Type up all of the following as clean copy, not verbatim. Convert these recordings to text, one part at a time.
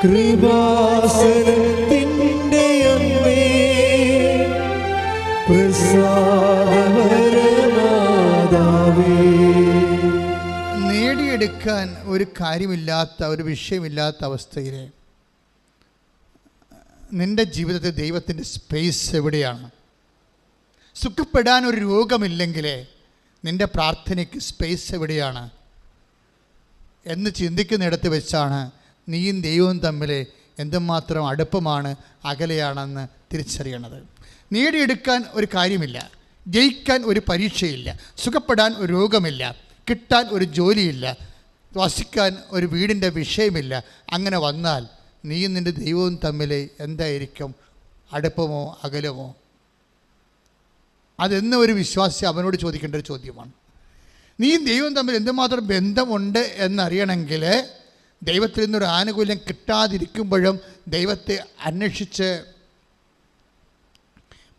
കൃപാസനത്തിൻ്റെ അമ്മേ, പ്രസാദപരമാതാവേ. നേടിയെടുക്കാൻ ഒരു കാര്യമില്ലാത്ത, ഒരു വിഷയമില്ലാത്ത അവസ്ഥയിൽ നിൻ്റെ ജീവിതത്തിൽ ദൈവത്തിൻ്റെ സ്പേസ് എവിടെയാണ്? സുഖപ്പെടാൻ ഒരു രോഗമില്ലെങ്കിൽ നിൻ്റെ പ്രാർത്ഥനയ്ക്ക് സ്പേസ് എവിടെയാണ് എന്ന് ചിന്തിക്കുന്നിടത്ത് വെച്ചാണ് നീയും ദൈവവും തമ്മിൽ എന്തുമാത്രം അടുപ്പമാണ്, അകലെയാണെന്ന് തിരിച്ചറിയണത്. നേടിയെടുക്കാൻ ഒരു കാര്യമില്ല, ജയിക്കാൻ ഒരു പരീക്ഷയില്ല, സുഖപ്പെടാൻ ഒരു രോഗമില്ല, കിട്ടാൻ ഒരു ജോലിയില്ല, വസിക്കാൻ ഒരു വീടിൻ്റെ വിഷയമില്ല. അങ്ങനെ വന്നാൽ നീയും നിൻ്റെ ദൈവവും തമ്മിൽ എന്തായിരിക്കും? അടുപ്പമോ അകലമോ? അതെന്നും ഒരു വിശ്വാസി അവനോട് ചോദിക്കേണ്ട ഒരു ചോദ്യമാണ്. നീയും ദൈവവും തമ്മിൽ എന്തുമാത്രം ബന്ധമുണ്ട് എന്നറിയണമെങ്കിൽ ദൈവത്തിൽ നിന്നൊരു ആനുകൂല്യം കിട്ടാതിരിക്കുമ്പോഴും ദൈവത്തെ അന്വേഷിച്ച്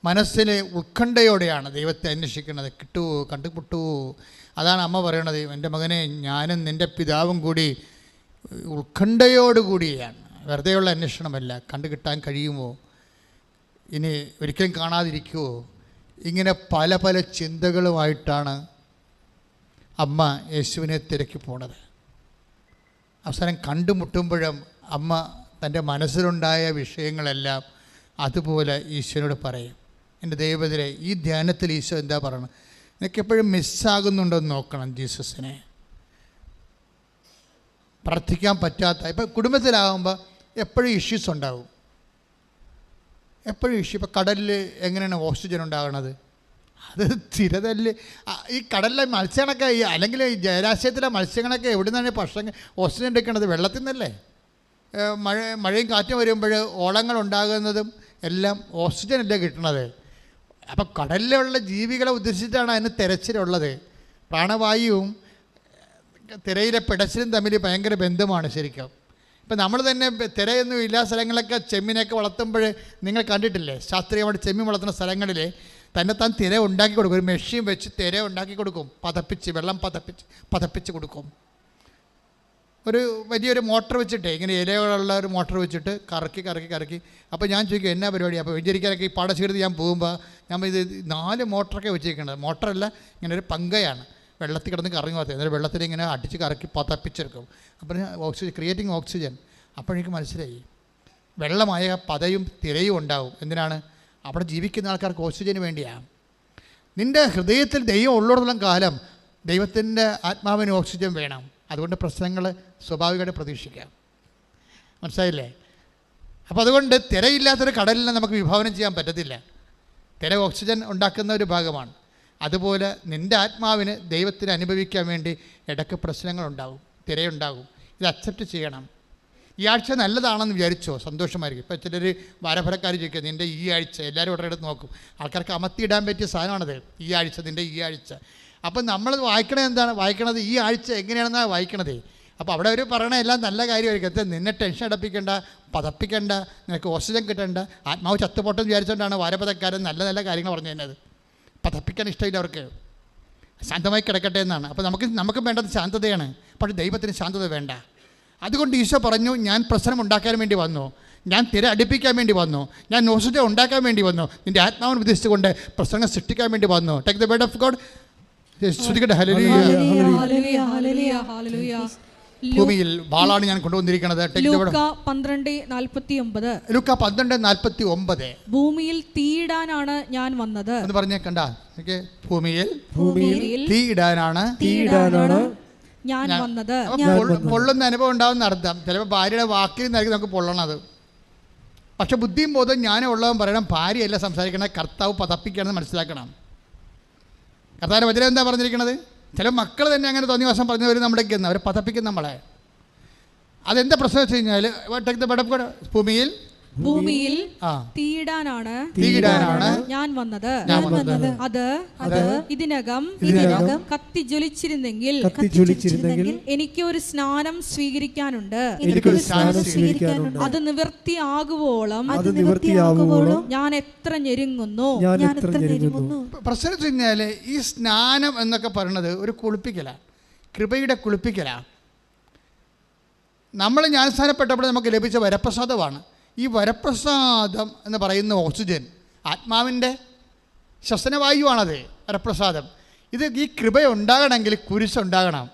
മനസ്സിലെ ഉത്കണ്ഠയോടെയാണ് ദൈവത്തെ അന്വേഷിക്കുന്നത്. കിട്ടുമോ, കണ്ടുമുട്ടുമോ? അതാണ് അമ്മ പറയണത്, എൻ്റെ മകനെ, ഞാനും നിൻ്റെ പിതാവും കൂടി ഉത്കണ്ഠയോടുകൂടിയാണ്. വെറുതെയുള്ള അന്വേഷണമല്ല. കണ്ടു കിട്ടാൻ കഴിയുമോ? ഇനി ഒരിക്കലും കാണാതിരിക്കുമോ? ഇങ്ങനെ പല പല ചിന്തകളുമായിട്ടാണ് അമ്മ യേശുവിനെ തിരക്കി പോണത്. അവസാനം കണ്ടുമുട്ടുമ്പോഴും അമ്മ തൻ്റെ മനസ്സിലുണ്ടായ വിഷയങ്ങളെല്ലാം അതുപോലെ ഈശോനോട് പറയും. എൻ്റെ ദൈവത്തിലെ ഈ ധ്യാനത്തിൽ ഈശോ എന്താ പറയണം? നിനക്കെപ്പോഴും മിസ്സാകുന്നുണ്ടോ എന്ന് നോക്കണം ജീസസിനെ. പ്രാർത്ഥിക്കാൻ പറ്റാത്ത, ഇപ്പം കുടുംബത്തിലാകുമ്പോൾ എപ്പോഴും ഇഷ്യൂസ് ഉണ്ടാകും, എപ്പോഴും ഇഷ്യൂ. ഇപ്പോൾ കടലിൽ എങ്ങനെയാണ് ഓക്സിജൻ ഉണ്ടാകുന്നത്? അത് സ്ഥിരതല്ല്. ഈ കടലിലെ മത്സ്യങ്ങളൊക്കെ, അല്ലെങ്കിൽ ഈ ജലാശയത്തിലെ മത്സ്യങ്ങളൊക്കെ എവിടെ നിന്നാണ് ഭക്ഷണം ഓക്സിജൻ എടുക്കുന്നത്? വെള്ളത്തിൽ നിന്നല്ലേ. മഴയും കാറ്റും വരുമ്പോൾ ഓളങ്ങൾ ഉണ്ടാകുന്നതും എല്ലാം ഓക്സിജൻ അല്ലേ കിട്ടണത്. അപ്പോൾ കടലിലുള്ള ജീവികളെ ഉദ്ദേശിച്ചിട്ടാണ് അതിന് തിരച്ചിലുള്ളത്. പ്രാണവായുവും തിരയിലെ പിടച്ചിലും തമ്മിൽ ഭയങ്കര ബന്ധമാണ് ശരിക്കും. ഇപ്പം നമ്മൾ തന്നെ തിരയൊന്നും ഇല്ലാ സ്ഥലങ്ങളൊക്കെ ചെമ്മീനൊക്കെ വളർത്തുമ്പോൾ നിങ്ങൾ കണ്ടിട്ടില്ലേ? ശാസ്ത്രീയമായിട്ട് ചെമ്മീൻ വളർത്തുന്ന സ്ഥലങ്ങളിൽ തന്നെത്താൻ തിര ഉണ്ടാക്കി കൊടുക്കും. ഒരു മെഷീൻ വെച്ച് തിര ഉണ്ടാക്കി കൊടുക്കും, പതപ്പിച്ച്, വെള്ളം പതപ്പിച്ച് കൊടുക്കും. ഒരു വലിയൊരു മോട്ടർ വെച്ചിട്ട്, ഇങ്ങനെ ഇലകളുള്ള ഒരു മോട്ടർ വെച്ചിട്ട് കറക്കി. അപ്പോൾ ഞാൻ ചോദിക്കും എന്നാ പരിപാടി? അപ്പോൾ വെഞ്ചരിക്കാനൊക്കെ ഈ പാടശേഖരത്തിൽ ഞാൻ പോകുമ്പോൾ ഞാൻ ഇത് 4 മോട്ടറൊക്കെ വെച്ചിരിക്കുന്നത്. മോട്ടറല്ല, ഇങ്ങനെ ഒരു പങ്കയാണ്, വെള്ളത്തിൽ കിടന്ന് കറങ്ങി പോകത്തെ. എന്നിട്ട് വെള്ളത്തിൽ ഇങ്ങനെ അടിച്ച് കറക്കി പതപ്പിച്ചെടുക്കും. അപ്പോൾ ഓക്സിജൻ, ക്രിയേറ്റിംഗ് ഓക്സിജൻ. അപ്പോഴെനിക്ക് മനസ്സിലായി, വെള്ളമായ പതയും തിരയും ഉണ്ടാവും. എന്തിനാണ്? അവിടെ ജീവിക്കുന്ന ആൾക്കാർക്ക് ഓക്സിജന് വേണ്ടിയാണ്. നിൻ്റെ ഹൃദയത്തിൽ ദൈവം ഉള്ളിടത്തോളം കാലം ദൈവത്തിൻ്റെ ആത്മാവിന് ഓക്സിജൻ വേണം. അതുകൊണ്ട് പ്രശ്നങ്ങൾ സ്വാഭാവികമായിട്ട് പ്രതീക്ഷിക്കാം. മനസ്സിലായില്ലേ? അപ്പോൾ അതുകൊണ്ട് തിരയില്ലാത്തൊരു കടലിനെ നമുക്ക് വിഭാവനം ചെയ്യാൻ പറ്റത്തില്ല. തിര ഓക്സിജൻ ഉണ്ടാക്കുന്ന ഒരു ഭാഗമാണ്. അതുപോലെ നിൻ്റെ ആത്മാവിന് ദൈവത്തിന് അനുഭവിക്കാൻ വേണ്ടി ഇടയ്ക്ക് പ്രശ്നങ്ങളുണ്ടാകും, തിരയുണ്ടാകും. ഇത് അക്സെപ്റ്റ് ചെയ്യണം. ഈ ആഴ്ച നല്ലതാണെന്ന് വിചാരിച്ചോ, സന്തോഷമായിരിക്കും. ഇപ്പോൾ ചിലർ വാരഫലക്കാർ ചോദിക്കുക, നിൻ്റെ ഈ ആഴ്ച, എല്ലാവരും ഉടനെ എടുത്ത് നോക്കും. ആൾക്കാർക്ക് അമർത്തിയിടാൻ പറ്റിയ സാധനമാണത്, ഈ ആഴ്ച, നിൻ്റെ ഈ ആഴ്ച. അപ്പം നമ്മൾ വായിക്കണത് എന്താണ്? വായിക്കണത് ഈ ആഴ്ച എങ്ങനെയാണെന്നാണ് വായിക്കണത്. അപ്പോൾ അവിടെ അവർ പറയണ എല്ലാം നല്ല കാര്യമായിരിക്കും. നിന്നെ ടെൻഷൻ അടപ്പിക്കേണ്ട, പതപ്പിക്കേണ്ട, നിനക്ക് ഓക്സിജൻ കിട്ടേണ്ട, ആത്മാവ് ചത്തുപോട്ടെന്ന് വിചാരിച്ചുകൊണ്ടാണ് വാരപഥക്കാരൻ നല്ല നല്ല കാര്യങ്ങൾ പറഞ്ഞു തന്നത്. പതപ്പിക്കാൻ ഇഷ്ടമില്ല അവർക്ക്, ശാന്തമായി കിടക്കട്ടെ എന്നാണ്. അപ്പോൾ നമുക്ക് വേണ്ടത് ശാന്തതയാണ്. പക്ഷേ ദൈവത്തിന് ശാന്തത വേണ്ട. അതുകൊണ്ട് ഈശോ പറഞ്ഞു, ഞാൻ പ്രശ്നം ഉണ്ടാക്കാൻ വേണ്ടി വന്നു, ഞാൻ തിര അടുപ്പിക്കാൻ വേണ്ടി വന്നു, ഞാൻ ഓക്സിജൻ ഉണ്ടാക്കാൻ വേണ്ടി വന്നു, നിൻ്റെ ആത്മാവിനെ ഉദ്ദേശിച്ചുകൊണ്ട് പ്രശ്നങ്ങൾ സൃഷ്ടിക്കാൻ വേണ്ടി വന്നു. Take the word of God. ഭൂമിയിൽ വാളാണ് ഞാൻ കൊണ്ടുവന്നിരിക്കുന്നത്. ലൂക്കാ 12:49. ഭൂമിയിൽ തീയിടാനാണ് ഞാൻ വന്നത് എന്ന് പറഞ്ഞേ. കണ്ട, ഭൂമിയിൽ തീയിടാനാണ് ഞാൻ വന്നത്. പൊള്ളുന്ന അനുഭവം ഉണ്ടാവുന്ന അർത്ഥം. ചിലപ്പോൾ ഭാര്യയുടെ വാക്കിൽ നിന്നായിരിക്കും നമുക്ക് പൊള്ളണത്. പക്ഷെ ബുദ്ധിയും ബോധം ജ്ഞാനം ഉള്ളവൻ പറയണം, ഭാര്യയല്ല സംസാരിക്കണം, കർത്താവ് പതപ്പിക്കുകയാണെന്ന് മനസ്സിലാക്കണം. കർത്താവിൻ്റെ വചനം എന്താ പറഞ്ഞിരിക്കുന്നത്? ചില മക്കൾ തന്നെ അങ്ങനെ തോന്നിയ ദിവസം പറഞ്ഞവർ നമ്മുടെയൊക്കെ അവർ പതപ്പിക്കും നമ്മളെ. അതെന്താ പ്രശ്നം വെച്ച് കഴിഞ്ഞാൽ, ഭൂമിയിൽ തീയിടാനാണ് ഞാൻ വന്നത്. അത് ഇതിനകം കത്തി ജ്വലിച്ചിരുന്നെങ്കിൽ എനിക്ക് ഒരു സ്നാനം സ്വീകരിക്കാനുണ്ട്. അത് നിവൃത്തിയാകുവോളം ഞാൻ എത്ര ഞെരുങ്ങുന്നു. പ്രശ്നം വെച്ച് കഴിഞ്ഞാൽ ഈ സ്നാനം എന്നൊക്കെ പറയുന്നത് ഒരു കുളിപ്പിക്കലാണ്, കൃപയുടെ കുളിപ്പിക്കലാണ്. നമ്മൾ ജ്ഞാനസ്ഥാനപ്പെട്ടപ്പോൾ നമുക്ക് ലഭിച്ച വരപ്രസാദമാണ്. ഈ വരപ്രസാദം എന്ന് പറയുന്ന ഓക്സിജൻ ആത്മാവിൻ്റെ ശ്വസനവായുവാണത്. വരപ്രസാദം ഇത് ഈ കൃപ ഉണ്ടാകണമെങ്കിൽ കുരിശുണ്ടാകണം.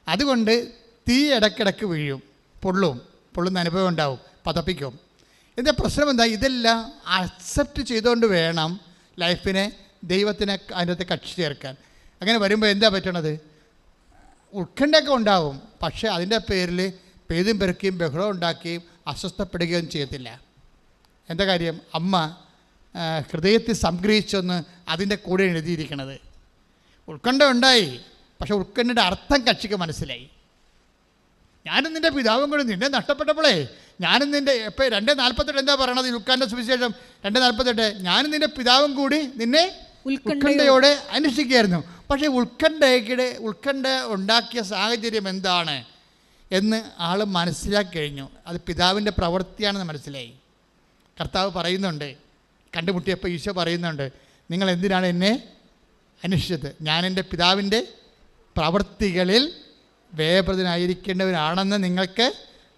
അതുകൊണ്ട് തീ ഇടയ്ക്കിടയ്ക്ക് വീഴും, പൊള്ളുന്ന അനുഭവം ഉണ്ടാവും, പതപ്പിക്കും. ഇതിൻ്റെ പ്രശ്നം എന്താ? ഇതെല്ലാം അക്സെപ്റ്റ് ചെയ്തുകൊണ്ട് വേണം ലൈഫിനെ ദൈവത്തിനെ അതിനകത്ത് കക്ഷി ചേർക്കാൻ. അങ്ങനെ വരുമ്പോൾ എന്താ പറ്റണത്? ഉത്കണ്ഠയൊക്കെ ഉണ്ടാവും, പക്ഷേ അതിൻ്റെ പേരിൽ പെയ്തും പെരുക്കുകയും ബഹളം ഉണ്ടാക്കുകയും അസ്വസ്ഥപ്പെടുകയും ചെയ്യത്തില്ല. എന്താ കാര്യം? അമ്മ ഹൃദയത്തിൽ സംഗ്രഹിച്ചൊന്ന് അതിൻ്റെ കൂടെ എഴുതിയിരിക്കണത്. ഉത്കണ്ഠ ഉണ്ടായി, പക്ഷെ ഉത്കണ്ഠയുടെ അർത്ഥം കക്ഷിക്ക് മനസ്സിലായി. ഞാനും നിൻ്റെ പിതാവും കൂടി നിന്നെ നഷ്ടപ്പെട്ടപ്പോഴേ ഞാനും നിൻ്റെ ഇപ്പോൾ 2:48 എന്താ പറയണത്? ലുക്കാൻ്റെ സുവിശേഷം 2:48 ഞാനും നിൻ്റെ പിതാവും കൂടി നിന്നെ ഉത്കണ്ഠയോടെ അന്വേഷിക്കുകയായിരുന്നു. പക്ഷേ ഉത്കണ്ഠ ഉണ്ടാക്കിയ സാഹചര്യം എന്താണ് എന്ന് ആൾ മനസ്സിലാക്കി കഴിഞ്ഞു. അത് പിതാവിൻ്റെ പ്രവൃത്തിയാണെന്ന് മനസ്സിലായി. കർത്താവ് പറയുന്നുണ്ട്, കണ്ടുമുട്ടിയപ്പോൾ ഈശോ പറയുന്നുണ്ട്, നിങ്ങൾ എന്തിനാണ് എന്നെ അന്വേഷിച്ചത്? ഞാൻ എൻ്റെ പിതാവിൻ്റെ പ്രവൃത്തികളിൽ വേപൃതനായിരിക്കേണ്ടവനാണെന്ന് നിങ്ങൾക്ക്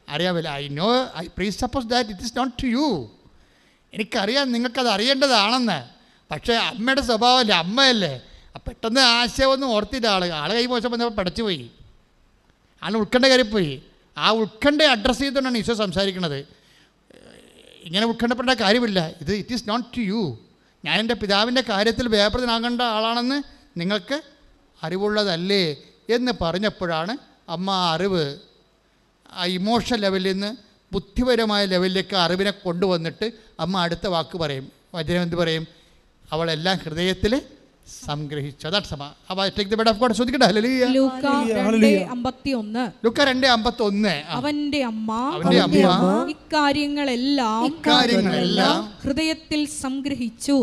അറിയാമല്ലോ. I presuppose that it is not to you. എനിക്കറിയാം നിങ്ങൾക്കത് അറിയേണ്ടതാണെന്ന്. പക്ഷേ അമ്മയുടെ സ്വഭാവമല്ലേ, അമ്മയല്ലേ, പെട്ടെന്ന് ആശയമൊന്നും ഓർത്തില്ല. ആൾ കൈ മോശം വന്നപ്പോൾ പടച്ചുപോയി, ആൾ ഉത്കണ്ഠ കയറിപ്പോയി. ആ ഉത്കണ്ഠ അഡ്രസ്സ് ചെയ്തുകൊണ്ടാണ് ഈശോ സംസാരിക്കുന്നത്. ഇങ്ങനെ ഉത്കണ്ഠപ്പെടേണ്ട കാര്യമില്ല, it is not to you. ഞാൻ എൻ്റെ പിതാവിൻ്റെ കാര്യത്തിൽ വ്യാപൃതനാകേണ്ട ആളാണെന്ന് നിങ്ങൾക്ക് അറിവുള്ളതല്ലേ എന്ന് പറഞ്ഞപ്പോഴാണ് അമ്മ ആ അറിവ് ആ ഇമോഷണൽ ലെവലിൽ നിന്ന് ബുദ്ധിപരമായ ലെവലിലേക്ക് അറിവിനെ കൊണ്ടുവന്നിട്ട് അമ്മ അടുത്ത വാക്ക് പറയും. വചനം എന്ത് പറയും? അവളെല്ലാം ഹൃദയത്തിൽ സംഗ്രഹിച്ചു. അതാണ് സഭ. അപ്പോൾ take the word of God. ശ്രദ്ധിക്കട്ടെ. ഹല്ലേലൂയ. ലൂക്ക 2:51 അവന്റെ അമ്മ ഇക്കാര്യങ്ങളെല്ലാം ഹൃദയത്തിൽ സംഗ്രഹിച്ചു.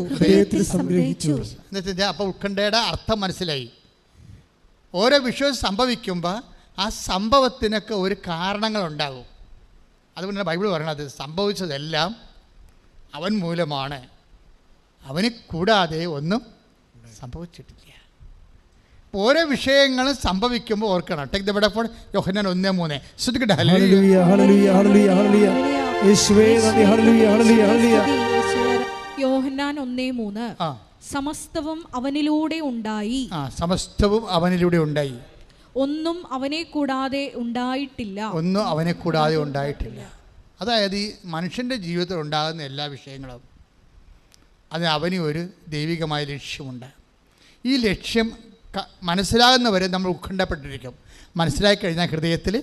അപ്പോൾ ഉത്കണ്ഠയുടെ അർത്ഥം മനസ്സിലായി. ഓരോ വിഷയം സംഭവിക്കുമ്പോൾ ആ സംഭവത്തിനൊക്കെ ഒരു കാരണങ്ങളുണ്ടാകും. അതുകൊണ്ടാണ് ബൈബിൾ പറയണത് സംഭവിച്ചതെല്ലാം അവൻ മൂലമാണ്, അവന് കൂടാതെ ഒന്നും സംഭവിച്ചിട്ടില്ല. ഓരോ വിഷയങ്ങളും സംഭവിക്കുമ്പോൾ ഓർക്കണം. Take the word of God. യോഹന്നാൻ 1:3 ശ്രദ്ധിക്കട്ടെ. ഹല്ലേലൂയ ഹല്ലേലൂയ ഹല്ലേലൂയ ഹല്ലേലൂയ യേശുവേ നന്ദി. ഹല്ലേലൂയ ഹല്ലേലൂയ ഹല്ലേലൂയ. യോഹന്നാൻ 1:3 സമസ്തവും അവനിലൂടെ ഉണ്ടായി. സമസ്തവും അവനിലൂടെ ഉണ്ടായി, ഒന്നും അവനെ കൂടാതെ ഉണ്ടായിട്ടില്ല. അതായത് ഈ മനുഷ്യൻ്റെ ജീവിതത്തിൽ ഉണ്ടാകുന്ന എല്ലാ വിഷയങ്ങളും അതിന് അവന് ഒരു ദൈവികമായ ലക്ഷ്യമുണ്ട്. ഈ ലക്ഷ്യം മനസ്സിലാകുന്നവരെ നമ്മൾ ഉത്കണ്ഠപ്പെട്ടിരിക്കും. മനസ്സിലാക്കി കഴിഞ്ഞാൽ ഹൃദയത്തിൽ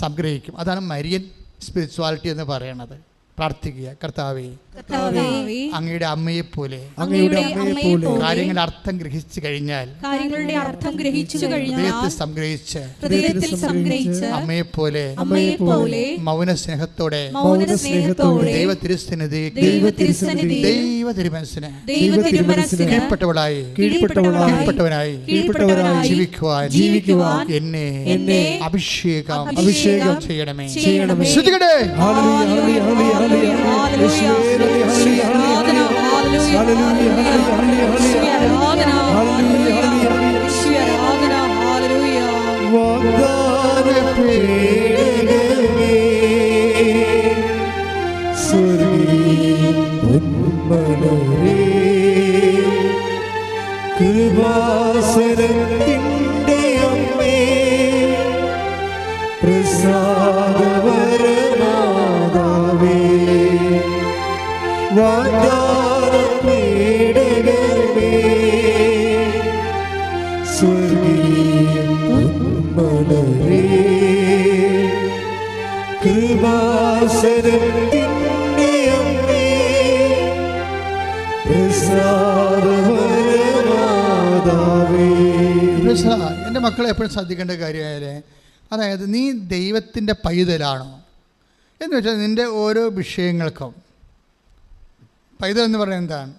സംഗ്രഹിക്കും. അതാണ് മരിയൻ സ്പിരിച്വാലിറ്റി എന്ന് പറയണത്. പ്രാർത്ഥിക്കുക, കർത്താവേ അങ്ങയുടെ അമ്മയെപ്പോലെ കാര്യങ്ങളുടെ അർത്ഥം ഗ്രഹിച്ചു കഴിഞ്ഞാൽ ഹൃദയത്തിൽ സംഗ്രഹിച്ച് അമ്മയെപ്പോലെ മൗന സ്നേഹത്തോടെ ദൈവ തിരുസന്നിധി ദൈവ തിരുമനസ്സിന് കീഴ്പ്പെട്ടവളായി ജീവിക്കുവാൻ എന്നെ അഭിഷേകം ചെയ്യണമേ. ശ്രദ്ധിക്കട്ടെ. കൃപാസനത്തിൻ്റെ അമ്മേ പ്രസാദവരമാതാവേ വാഗ്ദാനപീഠകമേ സ്വർഗീയ പൊന്മലരേ കൃപാസനത്തിൻ്റെ അമ്മേ പ്രസാദവരമാതാവേ. എൻ്റെ മക്കളെ എപ്പോഴും ശ്രദ്ധിക്കേണ്ട കാര്യമായാലേ, അതായത് നീ ദൈവത്തിൻ്റെ പൈതലാണോ എന്ന് വെച്ചാൽ നിൻ്റെ ഓരോ വിഷയങ്ങൾക്കും പൈതൽ എന്ന് പറയുന്നത് എന്താണ്?